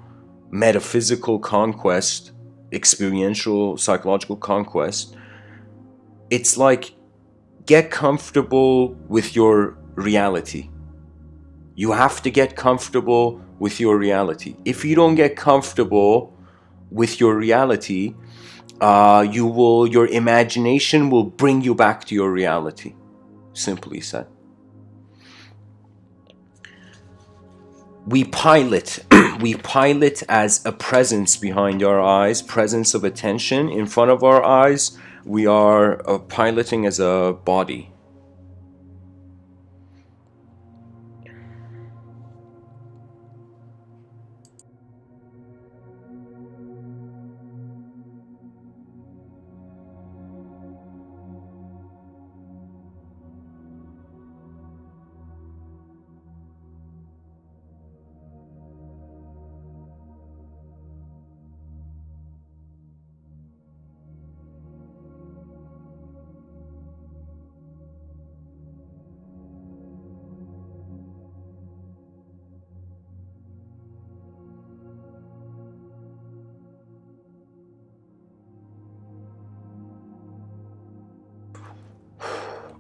metaphysical conquest, experiential, psychological conquest, it's like get comfortable with your reality. You have to get comfortable with your reality. If you don't get comfortable with your reality, your imagination will bring you back to your reality. Simply said. We pilot. We pilot as a presence behind our eyes, presence of attention in front of our eyes. We are piloting as a body.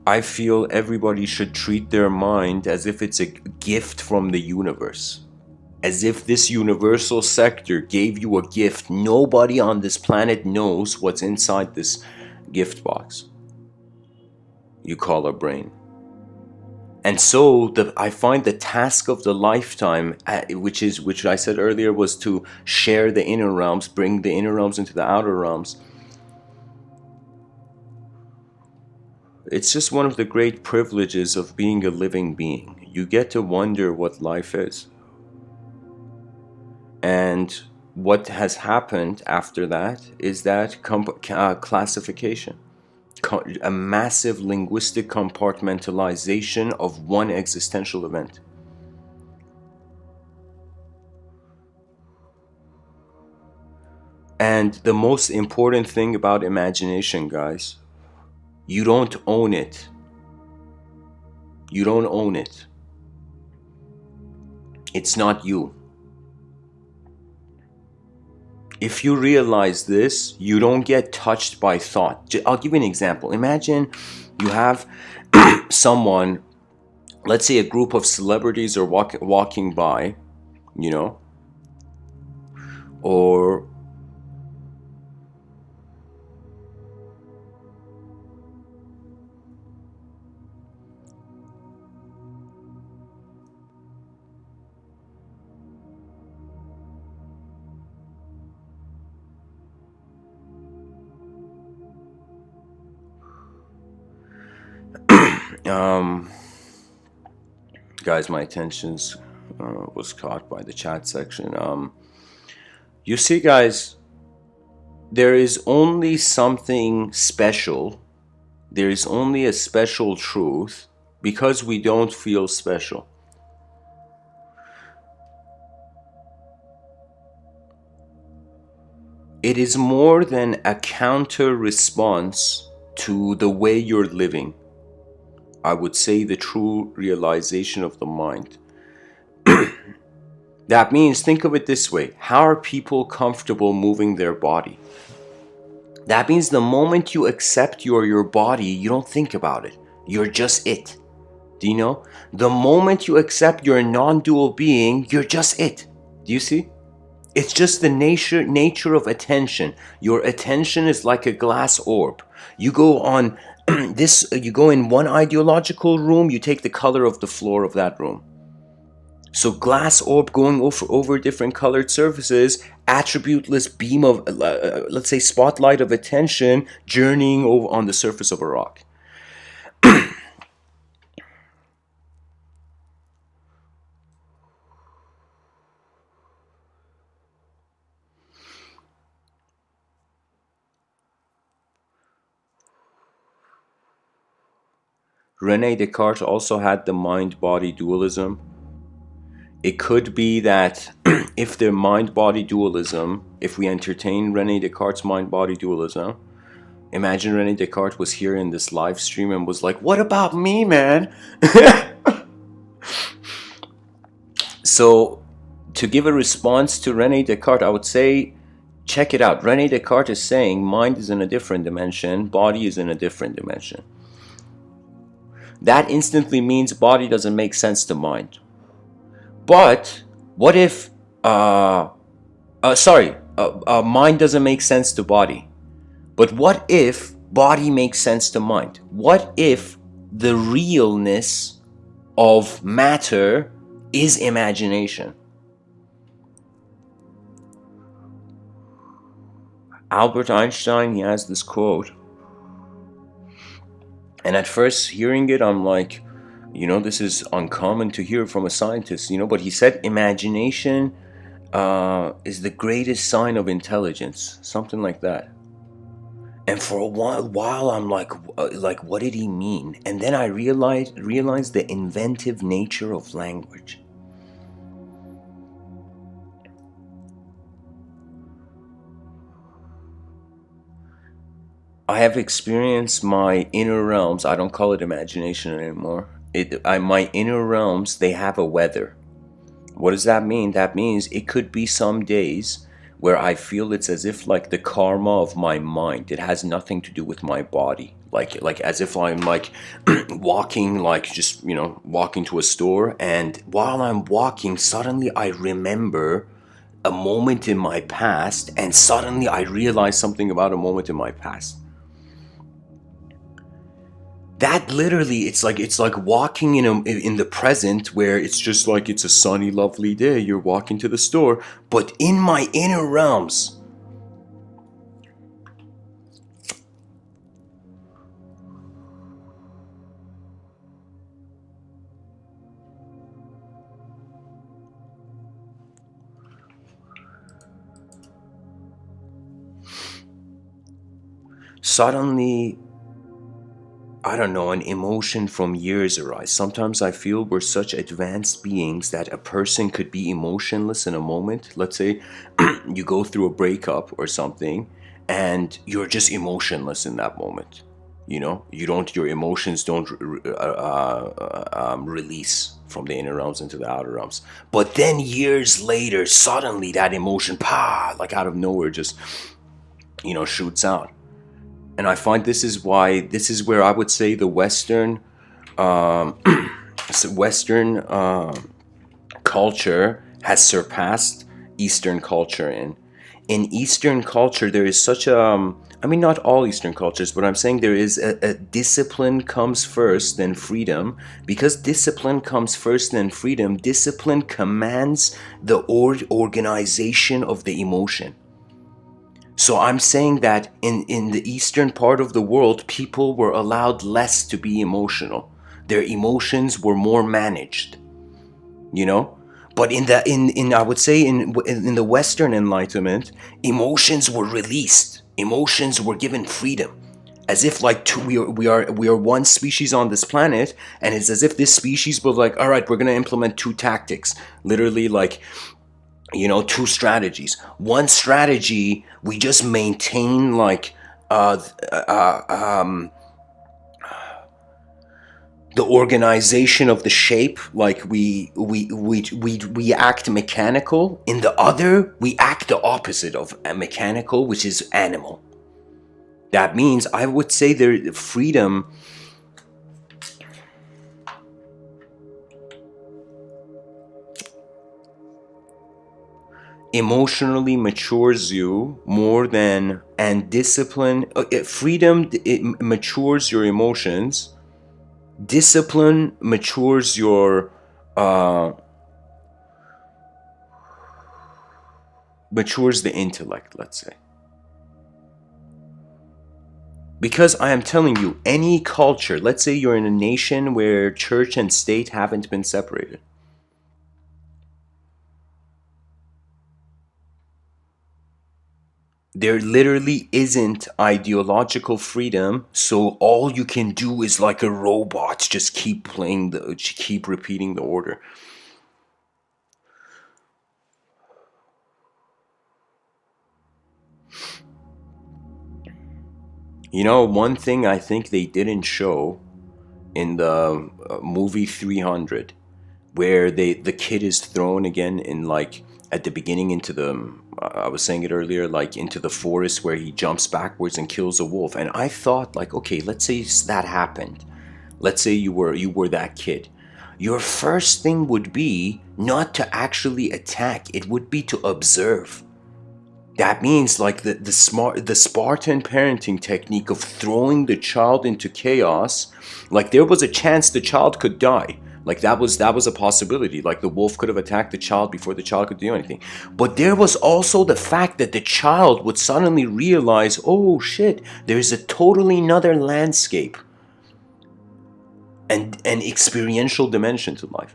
I feel everybody should treat their mind as if it's a gift from the universe. As if this universal sector gave you a gift. Nobody on this planet knows what's inside this gift box you call a brain. And so I find the task of the lifetime, which I said earlier was to share the inner realms, bring the inner realms into the outer realms. It's just one of the great privileges of being a living being. You get to wonder what life is. And what has happened after that is that classification. A massive linguistic compartmentalization of one existential event. And the most important thing about imagination, guys, you don't own it. You don't own it. It's not you. If you realize this, you don't get touched by thought. I'll give you an example. Imagine you have someone, let's say a group of celebrities are walking by, you know, or guys, my attention's was caught by the chat section. You see, guys, there is only something special. There is only a special truth because we don't feel special. It is more than a counter response to the way you're living. I would say the true realization of the mind. That means, think of it this way. How are people comfortable moving their body? That means the moment you accept you're your body, you don't think about it. You're just it. Do you know? The moment you accept you're a non-dual being, you're just it. Do you see? It's just the nature of attention. Your attention is like a glass orb. You go on you go in one ideological room, you take the color of the floor of that room. So glass orb going over different colored surfaces, attributeless beam of, let's say, spotlight of attention journeying over on the surface of a rock. Rene Descartes also had the mind-body dualism. It could be that if the mind-body dualism, if we entertain Rene Descartes' mind-body dualism, imagine Rene Descartes was here in this live stream and was like, what about me, man? So, to give a response to Rene Descartes, I would say, check it out. Rene Descartes is saying mind is in a different dimension, body is in a different dimension. That instantly means body doesn't make sense to mind. But what if, mind doesn't make sense to body. But what if body makes sense to mind? What if the realness of matter is imagination? Albert Einstein, he has this quote. And at first hearing it, I'm like, this is uncommon to hear from a scientist, but he said imagination is the greatest sign of intelligence, something like that. And for a while I'm like, what did he mean? And then I realized the inventive nature of language. I have experienced my inner realms. I don't call it imagination anymore. My inner realms, they have a weather. What does that mean? That means it could be some days where I feel it's as if like the karma of my mind. It has nothing to do with my body. Like as if I'm like walking, like just, walking to a store, and while I'm walking, suddenly I remember a moment in my past, and suddenly I realize something about a moment in my past. That literally, it's like walking in the present, where it's just like it's a sunny, lovely day. You're walking to the store, but in my inner realms, suddenly, I don't know, an emotion from years arise. Sometimes I feel we're such advanced beings that a person could be emotionless in a moment. Let's say you go through a breakup or something, and you're just emotionless in that moment. Your emotions don't release from the inner realms into the outer realms. But then years later, suddenly that emotion, like out of nowhere, just, shoots out. And I find this is where I would say the Western culture has surpassed Eastern culture. In Eastern culture, there is such a, not all Eastern cultures, but I'm saying there is a discipline comes first, then freedom. Because discipline comes first, then freedom, discipline commands the organization of the emotion. So I'm saying that in the eastern part of the world, people were allowed less to be emotional. Their emotions were more managed, But I would say in the Western Enlightenment, emotions were released. Emotions were given freedom, as if like we are one species on this planet, and it's as if this species was like, all right, we're gonna implement two tactics, literally like, two strategies. One strategy, we just maintain like the organization of the shape, like we act mechanical. In the other, we act the opposite of mechanical, which is animal. That means I would say there freedom emotionally matures you more than, and discipline, freedom, it matures your emotions. Discipline matures your matures the intellect, let's say. Because I am telling you, any culture, let's say you're in a nation where church and state haven't been separated, there literally isn't ideological freedom, so all you can do is like a robot, just keep repeating the order. You know, one thing I think they didn't show in the movie 300, where the kid is thrown again in, like, at the beginning into the I was saying it earlier, like into the forest, where he jumps backwards and kills a wolf. And I thought, like, okay, let's say that happened. Let's say you were that kid. Your first thing would be not to actually attack. It would be to observe. That means, like, the Spartan parenting technique of throwing the child into chaos. Like, there was a chance the child could die. Like, that was a possibility. Like, the wolf could have attacked the child before the child could do anything. But there was also the fact that the child would suddenly realize, oh shit, there's a totally another landscape and an experiential dimension to life.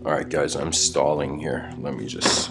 All right, guys, I'm stalling here. Let me just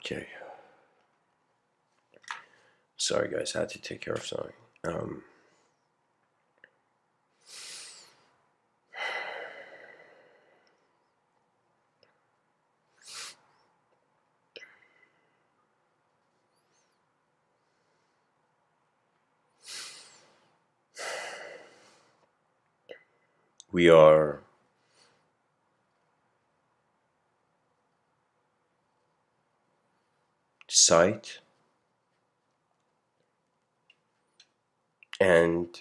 Okay. Sorry, guys, I had to take care of something. We are sight and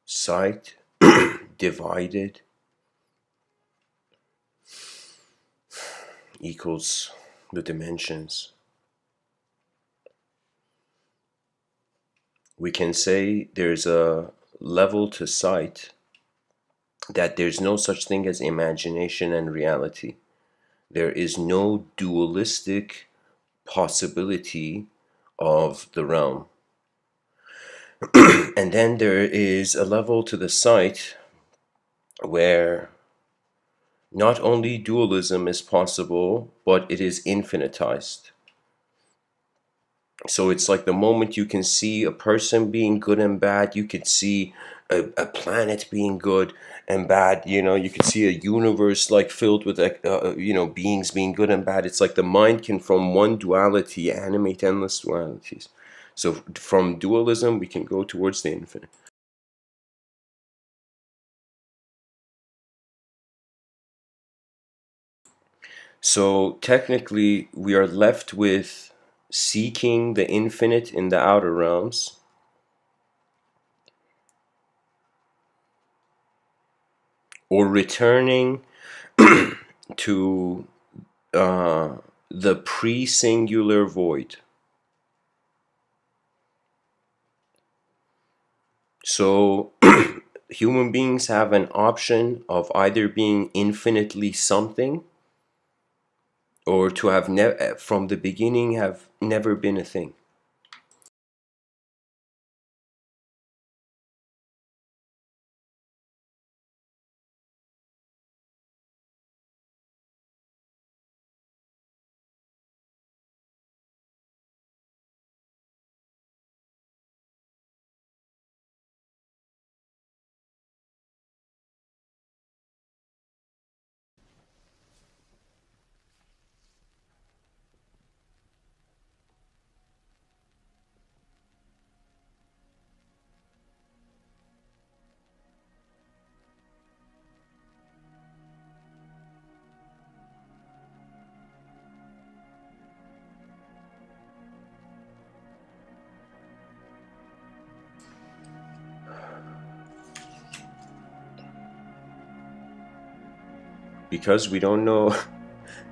sight divided equals the dimensions. We can say there's a level to sight that there's no such thing as imagination and reality. There is no dualistic possibility of the realm. And then there is a level to the sight where not only dualism is possible, but it is infinitized. So it's like the moment you can see a person being good and bad, you could see a planet being good and bad. You could see a universe like filled with beings being good and bad. It's like the mind can from one duality animate endless dualities. So from dualism we can go towards the infinite. So technically we are left with seeking the infinite in the outer realms, or returning to the pre-singular void. So human beings have an option of either being infinitely something, or to have from the beginning have never been a thing. Because we don't know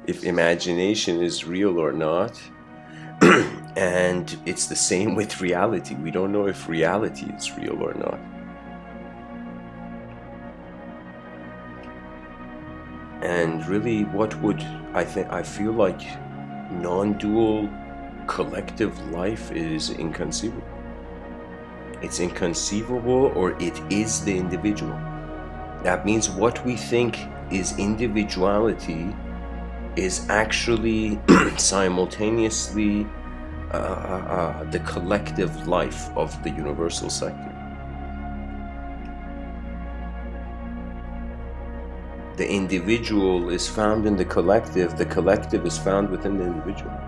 if imagination is real or not. And it's the same with reality. We don't know if reality is real or not. And really, what would I feel like non-dual collective life is inconceivable. It's inconceivable, or it is the individual. That means what we think is individuality is actually simultaneously the collective life of the universal sector. The individual is found in the collective is found within the individual.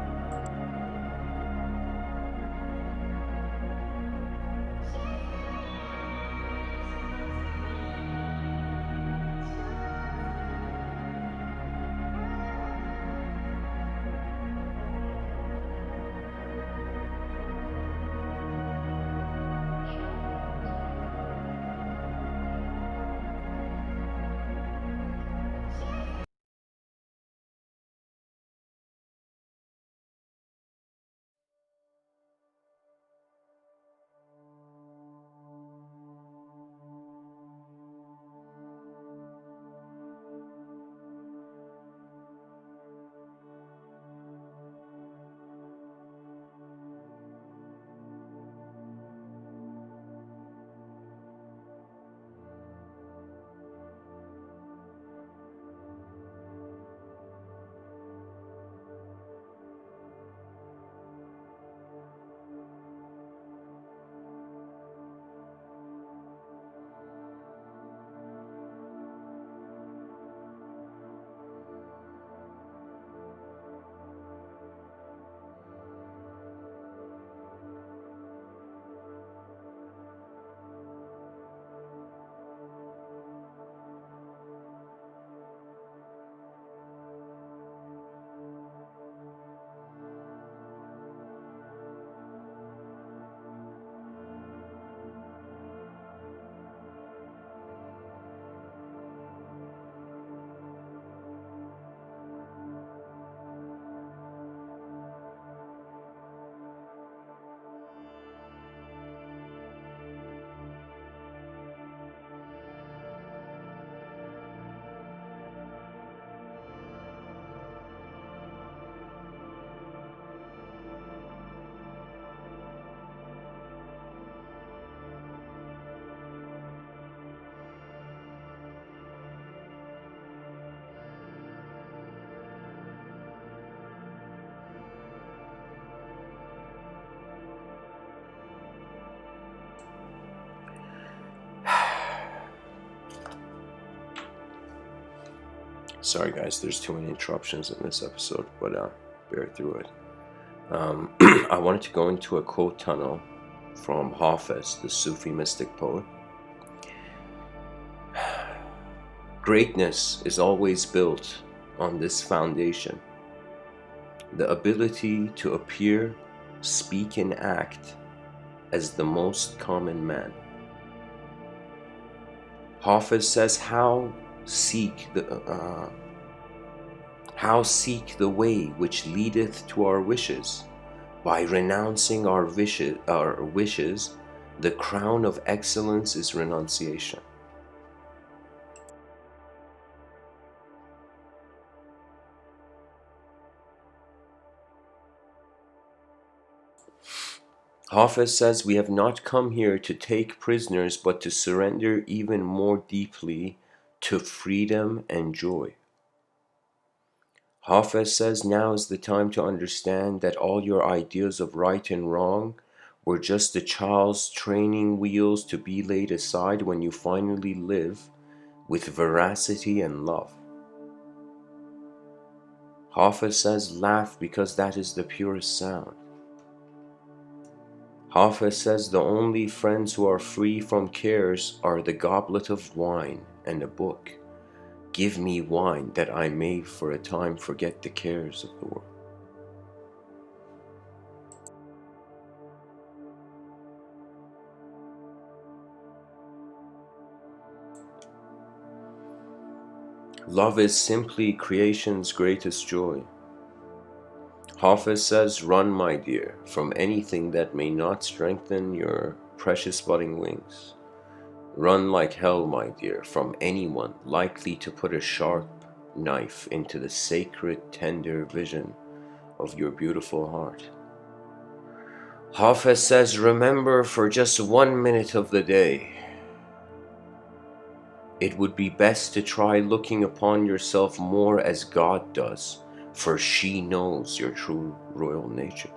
Sorry guys, there's too many interruptions in this episode, but bear through it. I wanted to go into a quote tunnel from Hafiz, the Sufi mystic poet. Greatness is always built on this foundation: the ability to appear, speak, and act as the most common man. Hafiz says, how seek the way which leadeth to our wishes? By renouncing our wishes, the crown of excellence is renunciation. Hafiz says, we have not come here to take prisoners, but to surrender even more deeply to freedom and joy. Hafiz says, now is the time to understand that all your ideas of right and wrong were just the child's training wheels to be laid aside when you finally live with veracity and love. Hafiz says, laugh because that is the purest sound. Hafiz says, the only friends who are free from cares are the goblet of wine and a book. Give me wine that I may for a time forget the cares of the world. Love is simply creation's greatest joy. Hafiz says, run, my dear, from anything that may not strengthen your precious budding wings. Run like hell, my dear, from anyone likely to put a sharp knife into the sacred, tender vision of your beautiful heart. Hafiz says, remember for just 1 minute of the day, it would be best to try looking upon yourself more as God does, for she knows your true royal nature.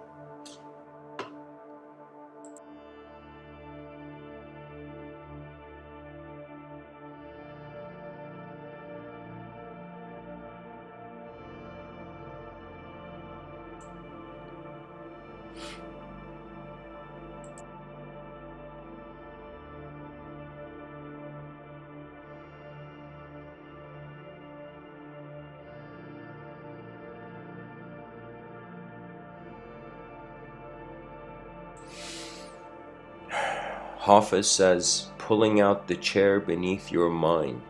Hafiz says, pulling out the chair beneath your mind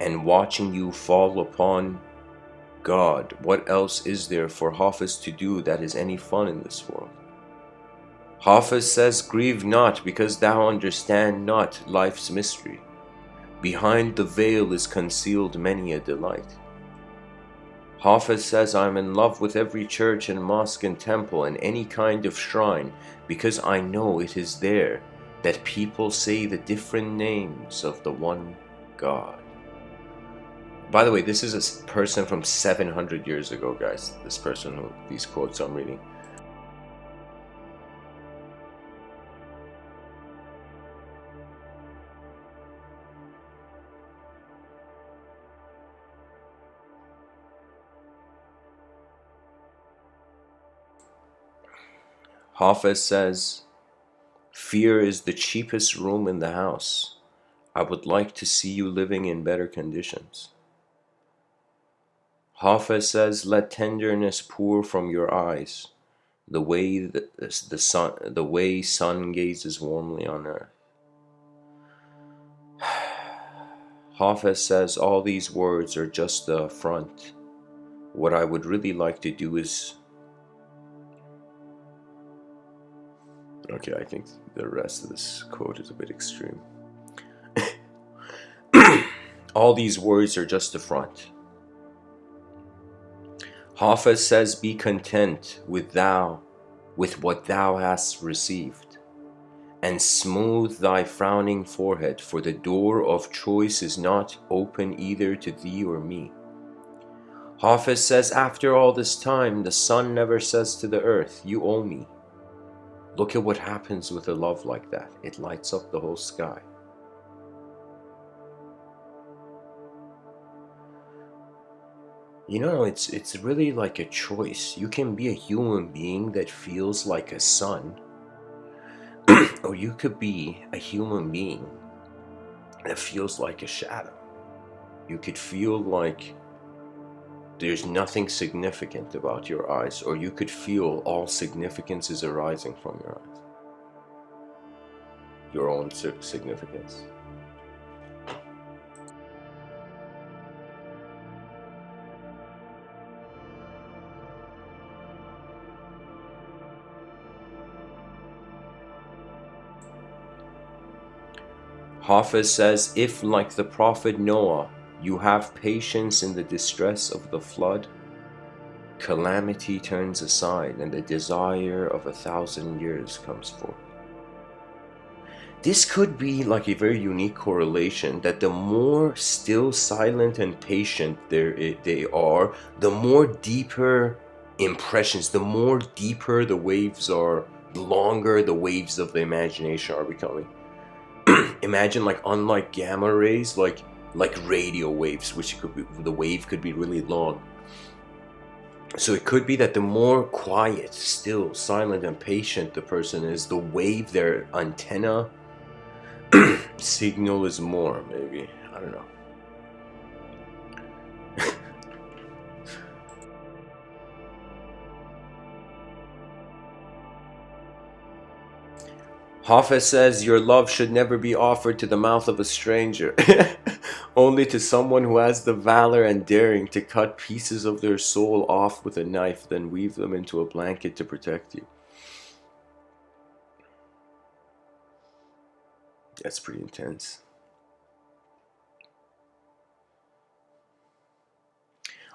and watching you fall upon God. What else is there for Hafiz to do that is any fun in this world? Hafiz says, grieve not because thou understand not life's mystery. Behind the veil is concealed many a delight. Hafiz says, I'm in love with every church and mosque and temple and any kind of shrine because I know it is there that people say the different names of the one God. By the way, this is a person from 700 years ago, guys. This person who these quotes I'm reading. Hafiz says, fear is the cheapest room in the house. I would like to see you living in better conditions. Hafiz says, let tenderness pour from your eyes, the way sun gazes warmly on earth. Hafiz says, all these words are just the front. What I would really like to do is... Okay, I think the rest of this quote is a bit extreme. All these words are just the front. Hafiz says, be content with what thou hast received, and smooth thy frowning forehead, for the door of choice is not open either to thee or me. Hafiz says, after all this time, the sun never says to the earth, you owe me. Look at what happens with a love like that. It lights up the whole sky. It's really like a choice. You can be a human being that feels like a sun, or you could be a human being that feels like a shadow. You could feel like there's nothing significant about your eyes, or you could feel all significance is arising from your eyes, your own significance. Hafiz says, if, like the Prophet Noah, you have patience in the distress of the flood, calamity turns aside and the desire of 1,000 years comes forth. This could be like a very unique correlation that the more still, silent, and patient they are, the more deeper impressions, the more deeper the waves are, the longer the waves of the imagination are becoming. Imagine, like, unlike gamma rays, like radio waves, which could be, the wave could be really long. So it could be that the more quiet, still, silent, and patient the person is, the wave their antenna signal is more, maybe. I don't know. Hafez says your love should never be offered to the mouth of a stranger, only to someone who has the valor and daring to cut pieces of their soul off with a knife, then weave them into a blanket to protect you. That's pretty intense.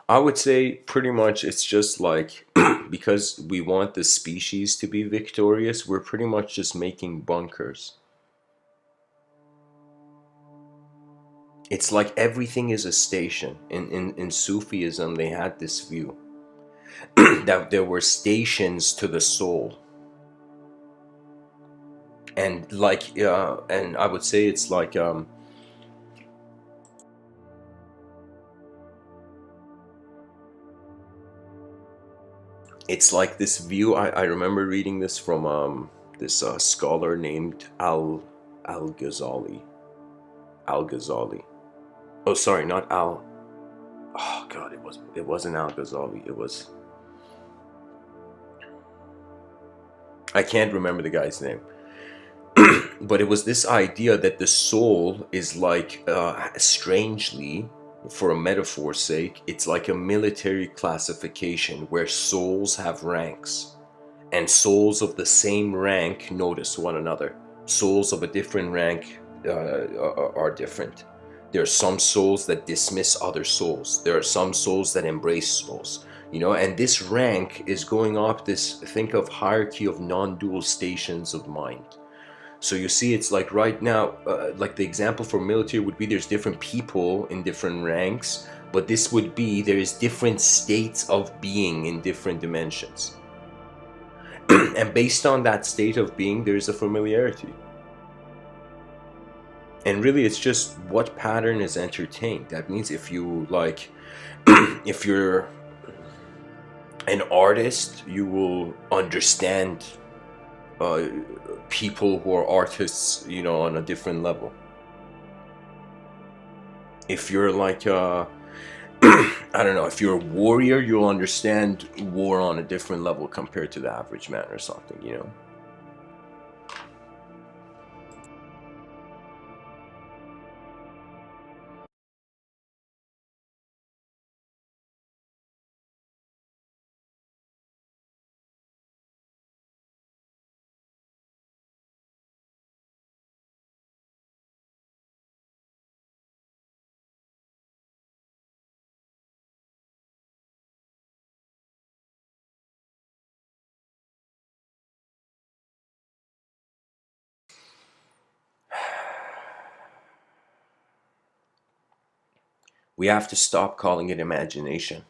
I would say pretty much it's just like because we want the species to be victorious, we're pretty much just making bunkers. It's like everything is a station. In Sufism, they had this view that there were stations to the soul. And and I would say it's like this view. I remember reading this from this scholar named Al Ghazali. Al Ghazali. Oh, sorry, not Al. Oh God, it wasn't Al Ghazali. It was, I can't remember the guy's name. But it was this idea that the soul is like, strangely, for a metaphor's sake, it's like a military classification where souls have ranks, and souls of the same rank notice one another. Souls of a different rank are different. There are some souls that dismiss other souls. There are some souls that embrace souls. And this rank is going up this, think of hierarchy of non-dual stations of mind. So you see, it's like right now, like the example for military would be there's different people in different ranks, but this would be there is different states of being in different dimensions. And based on that state of being, there's a familiarity. And really, it's just what pattern is entertained. That means if you like, if you're an artist, you will understand people who are artists, on a different level. If you're like, I don't know, if you're a warrior, you'll understand war on a different level compared to the average man or something. We have to stop calling it imagination.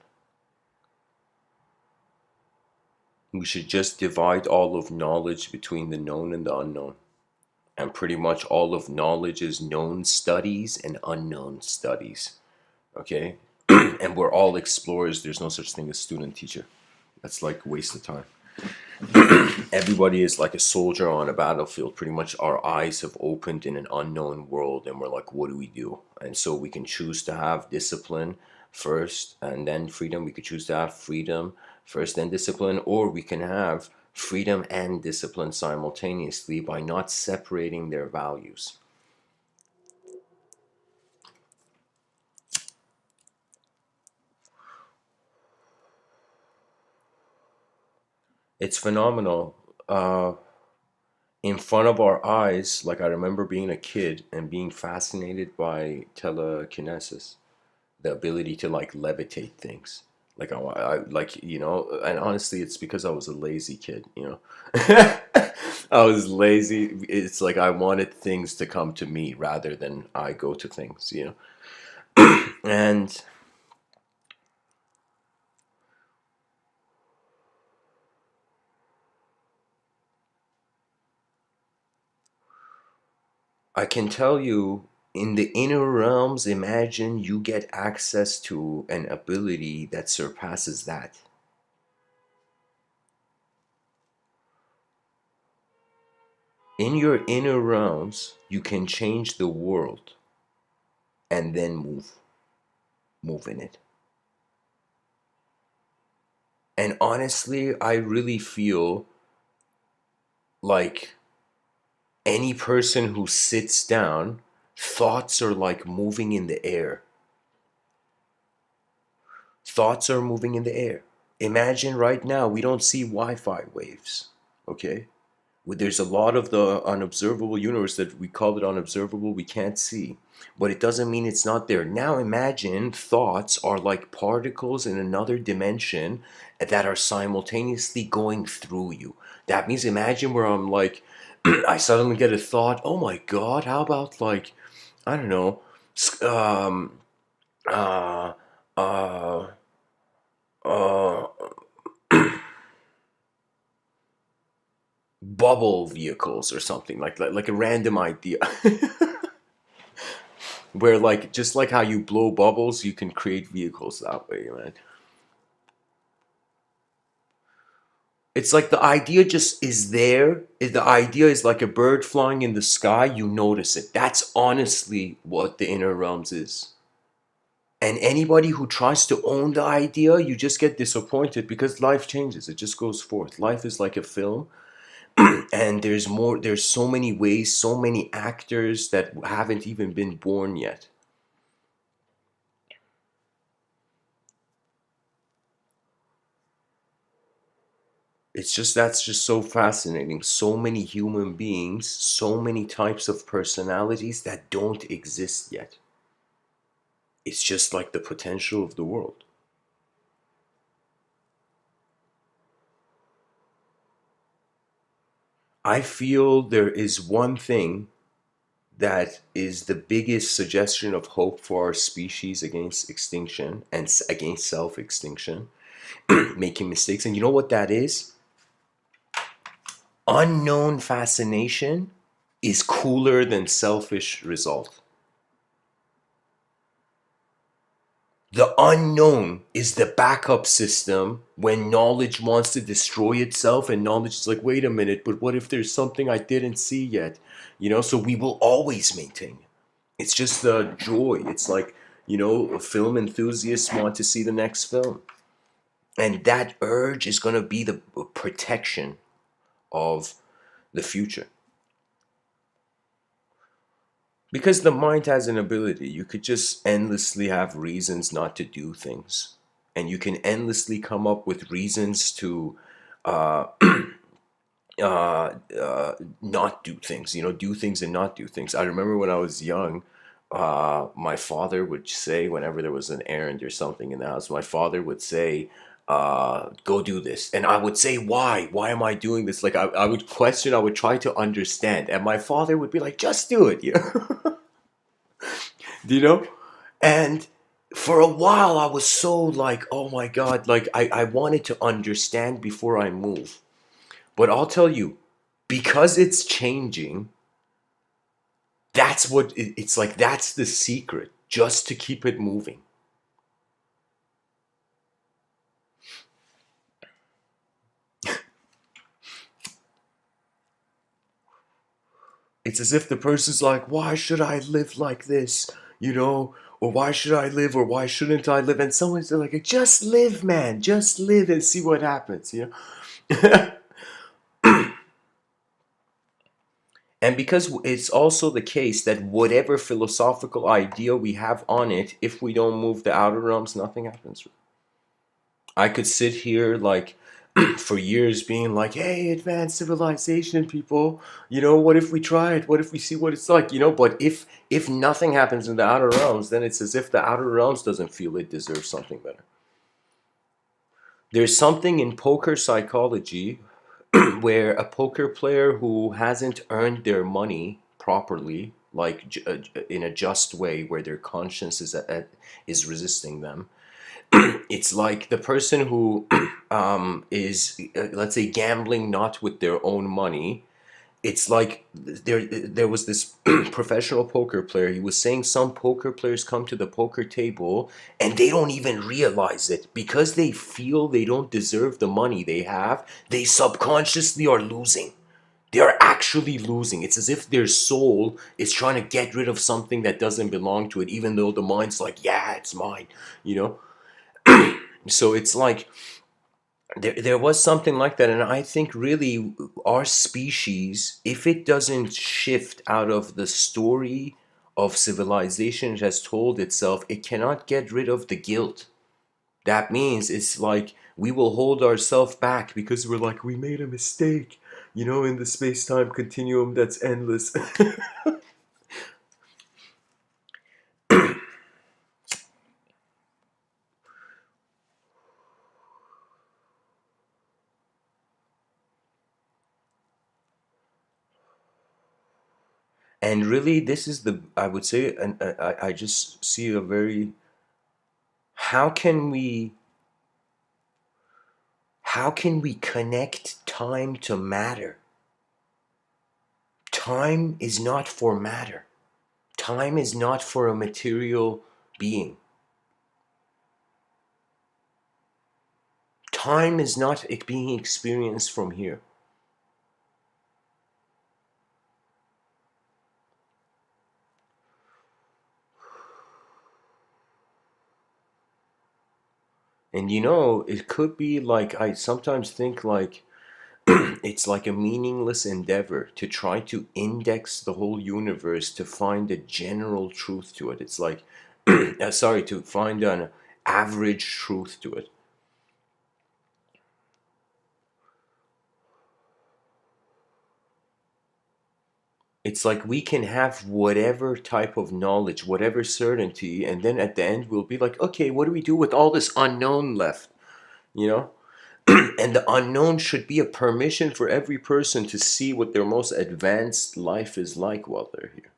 We should just divide all of knowledge between the known and the unknown. And pretty much all of knowledge is known studies and unknown studies. Okay? And we're all explorers. There's no such thing as student teacher. That's like a waste of time. Everybody is like a soldier on a battlefield. Pretty much our eyes have opened in an unknown world, and we're like, what do we do? And so we can choose to have discipline first and then freedom. We could choose to have freedom first, then discipline, or we can have freedom and discipline simultaneously by not separating their values. It's phenomenal. In front of our eyes, like I remember being a kid and being fascinated by telekinesis, the ability to like levitate things. Like like and honestly, it's because I was a lazy kid. I was lazy. It's like I wanted things to come to me rather than I go to things. And I can tell you, in the inner realms, imagine you get access to an ability that surpasses that. In your inner realms, you can change the world and then move in it. And honestly, I really feel like any person who sits down, thoughts are like moving in the air. Thoughts are moving in the air. Imagine right now, we don't see Wi-Fi waves, okay? There's a lot of the unobservable universe that we call it unobservable, we can't see. But it doesn't mean it's not there. Now imagine thoughts are like particles in another dimension that are simultaneously going through you. That means imagine where I'm like, I suddenly get a thought, oh my God, how about like, I don't know, uh, uh, uh, bubble vehicles or something like a random idea. Where like just like how you blow bubbles, you can create vehicles that way, man. It's like the idea just is there. If the idea is like a bird flying in the sky, you notice it. That's honestly what the inner realms is. And anybody who tries to own the idea, you just get disappointed because life changes. It just goes forth. Life is like a film, and there's so many ways, so many actors that haven't even been born yet. It's just that's just so fascinating. So many human beings, so many types of personalities that don't exist yet. It's just like the potential of the world. I feel there is one thing that is the biggest suggestion of hope for our species against extinction and against self extinction, making mistakes. And you know what that is? Unknown fascination is cooler than selfish result. The unknown is the backup system when knowledge wants to destroy itself, and knowledge is like, wait a minute, but what if there's something I didn't see yet? So we will always maintain. It's just the joy. It's like, film enthusiasts want to see the next film. And that urge is going to be the protection of the future. Because the mind has an ability. You could just endlessly have reasons not to do things. And you can endlessly come up with reasons to uh, not do things, do things and not do things. I remember when I was young, my father would say, whenever there was an errand or something in the house, my father would say, go do this. And I would say, why? Why am I doing this? Like, I would question, I would try to understand. And my father would be like, just do it. You know? And for a while, I was so like, oh my God, like, I wanted to understand before I move. But I'll tell you, because it's changing, that's what it's like. That's the secret, just to keep it moving. It's as if the person's like, why should I live like this? You know, or why should I live, or why shouldn't I live? And someone's like, just live, man, just live and see what happens, you know? And because it's also the case that whatever philosophical idea we have on it, if we don't move the outer realms, nothing happens. I could sit here like for years being like, hey, advanced civilization people, you know, what if we try it? What if we see what it's like? You know, but if nothing happens in the outer realms, then it's as if the outer realms doesn't feel it deserves something better. There's something in poker psychology where a poker player who hasn't earned their money properly, like in a just way, where their conscience is resisting them, it's like the person who is, let's say, gambling not with their own money. It's like there was this professional poker player. He was saying some poker players come to the poker table and they don't even realize it because they feel they don't deserve the money they have. They subconsciously are losing. They are actually losing. It's as if their soul is trying to get rid of something that doesn't belong to it, even though the mind's like, yeah, it's mine, you know? So it's like there was something like that, and I think really our species, if it doesn't shift out of the story of civilization it has told itself, it cannot get rid of the guilt. That means it's like we will hold ourselves back because we're like, we made a mistake, you know, in the space-time continuum that's endless. And really, this is the, I would say, and I just see a very, how can we how can we connect time to matter? Time is not for matter. Time is not for a material being. Time is not being experienced from here. And you know, it could be like, I sometimes think like it's like a meaningless endeavor to try to index the whole universe to find a general truth to it. It's like, sorry, to find an average truth to it. It's like we can have whatever type of knowledge, whatever certainty, and then at the end we'll be like, okay, what do we do with all this unknown left? You know? And the unknown should be a permission for every person to see what their most advanced life is like while they're here.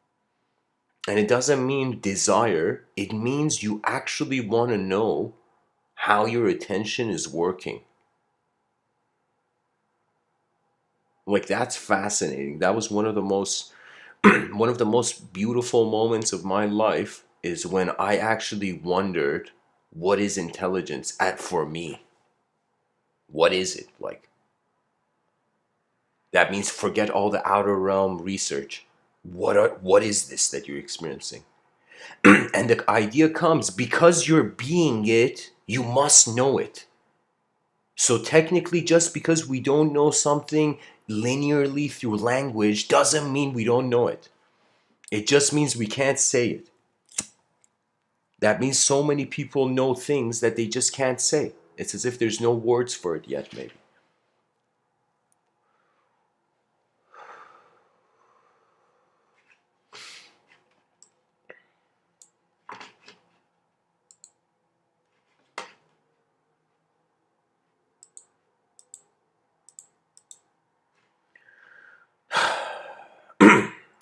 And it doesn't mean desire, it means you actually want to know how your attention is working. Like, that's fascinating. That was one of the most one of the most beautiful moments of my life, is when I actually wondered, what is intelligence at for me? What is it like? That means forget all the outer realm research. What is this that you're experiencing? And the idea comes, because you're being it, you must know it. So technically, just because we don't know something linearly through language doesn't mean we don't know it. It just means we can't say it. That means so many people know things that they just can't say. It's as if there's no words for it yet, maybe.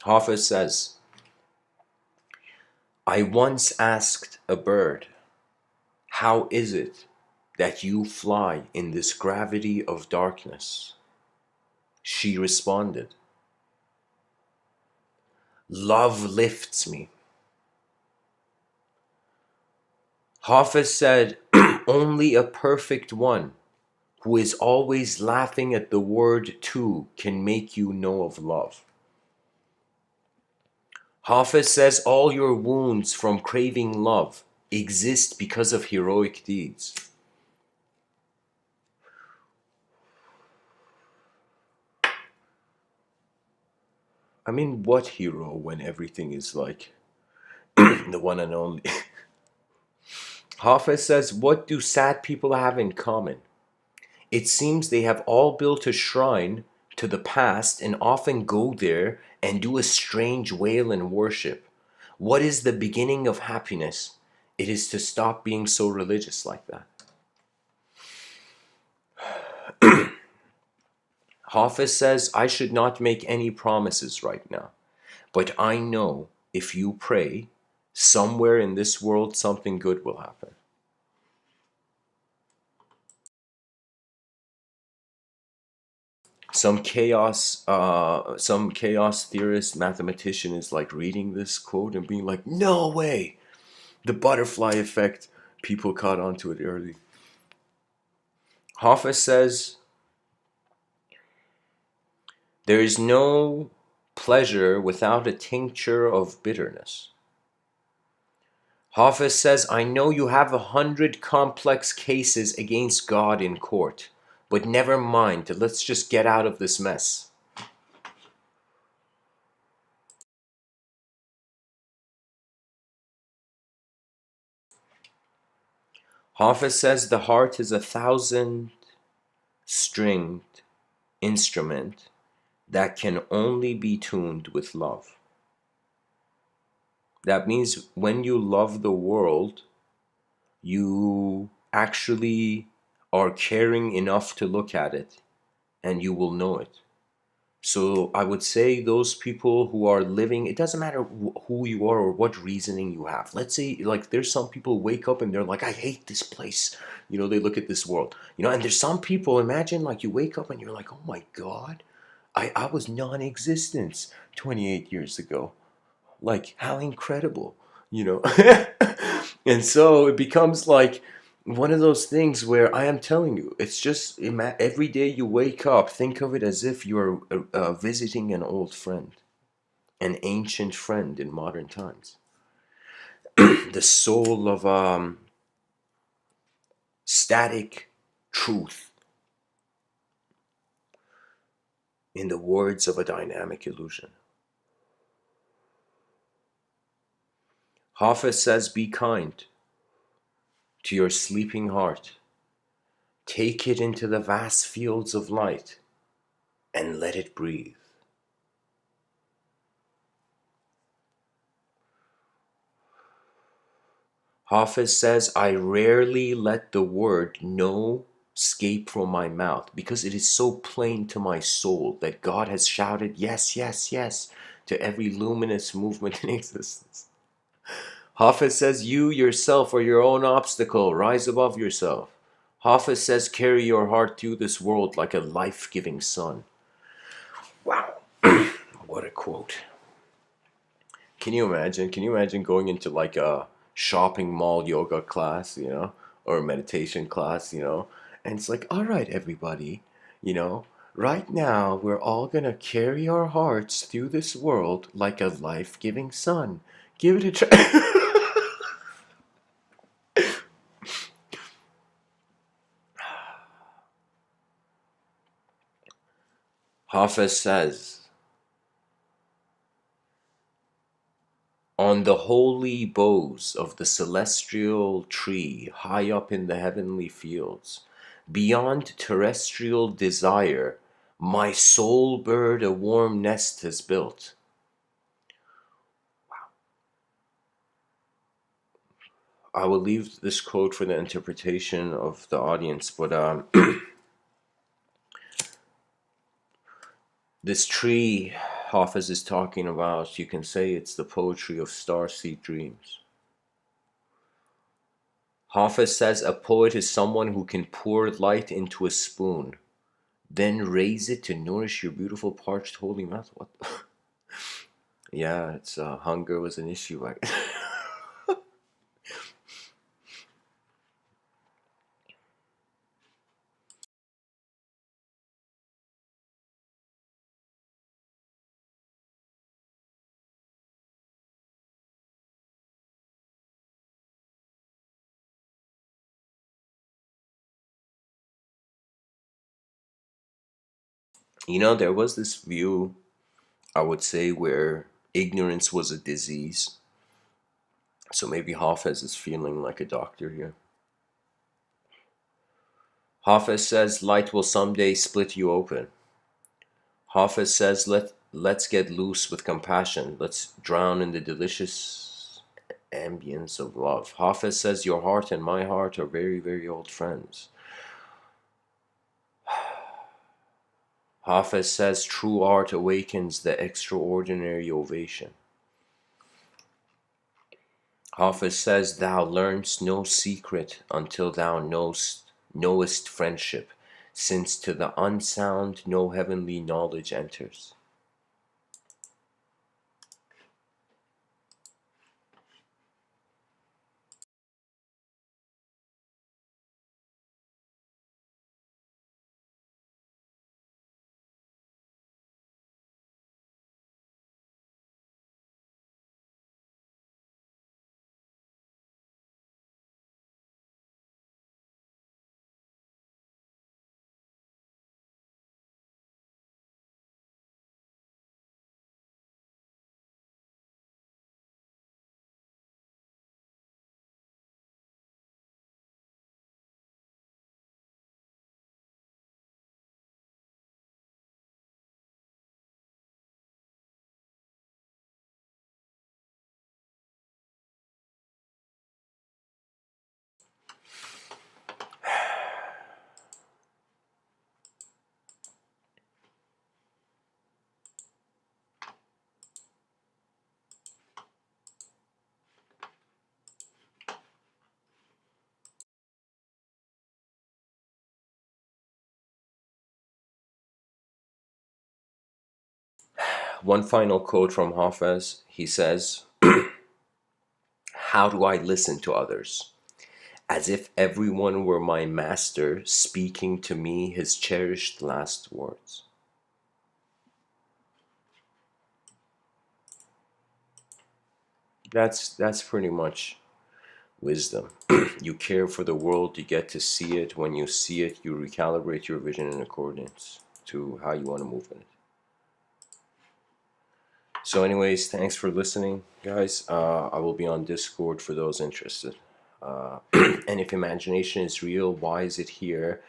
Hafiz says, I once asked a bird, how is it that you fly in this gravity of darkness? She responded, love lifts me. Hafiz said, only a perfect one who is always laughing at the word too can make you know of love. Hafiz says all your wounds from craving love exist because of heroic deeds. I mean, what hero when everything is like the one and only? Hafiz says, what do sad people have in common? It seems they have all built a shrine to the past and often go there and do a strange wail and worship. What is the beginning of happiness? It is to stop being so religious like that. Hafiz says, I should not make any promises right now, but I know if you pray, somewhere in this world something good will happen. Some chaos theorist mathematician is like reading this quote and being like, no way, the butterfly effect. People caught onto it early. Hoffa says there is no pleasure without a tincture of bitterness. Hafiz says, I know you have 100 complex cases against God in court, but never mind, let's just get out of this mess. Hafiz says the heart is a 1,000-stringed instrument that can only be tuned with love. That means when you love the world, you actually are caring enough to look at it and you will know it. So I would say those people who are living, it doesn't matter who you are or what reasoning you have. Let's say like there's some people who wake up and they're like, I hate this place. They look at this world. And there's some people, imagine like you wake up and you're like, oh my God, I was non-existent 28 years ago. Like how incredible, And so it becomes like one of those things where I am telling you, it's just every day you wake up, think of it as if you're visiting an old friend, an ancient friend in modern times. The soul of static truth in the words of a dynamic illusion. Hafiz says, be kind to your sleeping heart. Take it into the vast fields of light and let it breathe. Hafiz says, I rarely let the word no escape from my mouth because it is so plain to my soul that God has shouted yes, yes, yes to every luminous movement in existence. Hafiz says, you yourself are your own obstacle. Rise above yourself. Hafiz says, carry your heart through this world like a life-giving sun. Wow. What a quote. Can you imagine? Can you imagine going into like a shopping mall yoga class, or a meditation class, and it's like, all right, everybody, right now we're all gonna carry our hearts through this world like a life-giving sun. Give it a try. Hafiz says, on the holy boughs of the celestial tree, high up in the heavenly fields, beyond terrestrial desire, my soul bird a warm nest has built. I will leave this quote for the interpretation of the audience, but this tree Hafiz is talking about, you can say it's the poetry of starseed dreams. Hafiz says a poet is someone who can pour light into a spoon, then raise it to nourish your beautiful parched holy mouth. What? Yeah, it's hunger was an issue. There was this view, I would say, where ignorance was a disease. So maybe Hafez is feeling like a doctor here. Hafez says light will someday split you open. Hafez says let's get loose with compassion. Let's drown in the delicious ambience of love. Hafez says your heart and my heart are very, very old friends. Hafez says true art awakens the extraordinary ovation. Hafez says thou learnst no secret until thou knowest friendship, since to the unsound no heavenly knowledge enters. One final quote from Hafez. He says, how do I listen to others? As if everyone were my master speaking to me his cherished last words. That's pretty much wisdom. You care for the world, you get to see it. When you see it, you recalibrate your vision in accordance to how you want to move in it. So anyways, thanks for listening, guys. I will be on Discord for those interested. And if imagination is real, why is it here?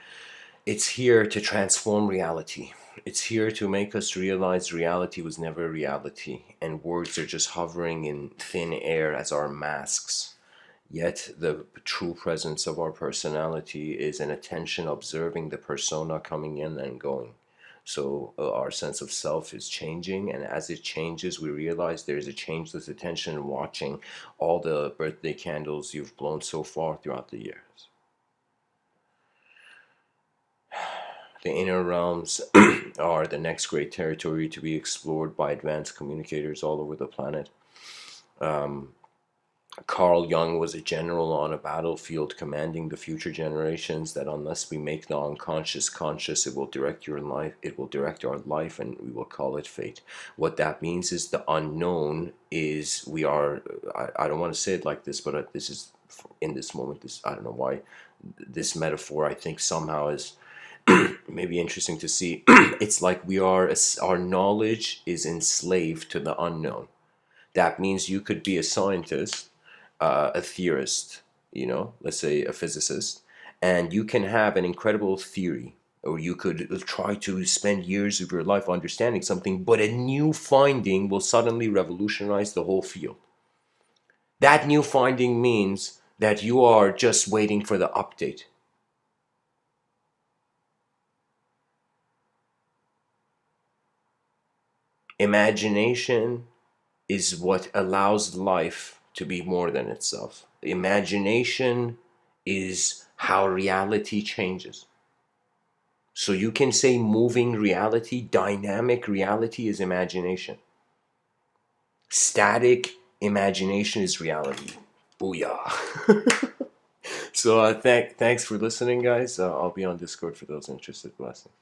It's here to transform reality. It's here to make us realize reality was never reality, and words are just hovering in thin air as our masks. Yet the true presence of our personality is an attention observing the persona coming in and going. So our sense of self is changing, and as it changes, we realize there's a changeless attention watching all the birthday candles you've blown so far throughout the years. The inner realms are the next great territory to be explored by advanced communicators all over the planet. Carl Jung was a general on a battlefield commanding the future generations that unless we make the unconscious conscious, it will direct your life, it will direct our life, and we will call it fate. What that means is the unknown is we are, I don't want to say it like this, but this is, in this moment, this, I don't know why, this metaphor I think somehow is maybe interesting to see. It's like we are, our knowledge is enslaved to the unknown. That means you could be a scientist, a theorist, let's say a physicist, and you can have an incredible theory, or you could try to spend years of your life understanding something, but a new finding will suddenly revolutionize the whole field. That new finding means that you are just waiting for the update. Imagination is what allows life to be more than itself. Imagination is how reality changes. So you can say moving reality, dynamic reality is imagination. Static imagination is reality. Booyah. So thanks for listening, guys. I'll be on Discord for those interested. Blessings.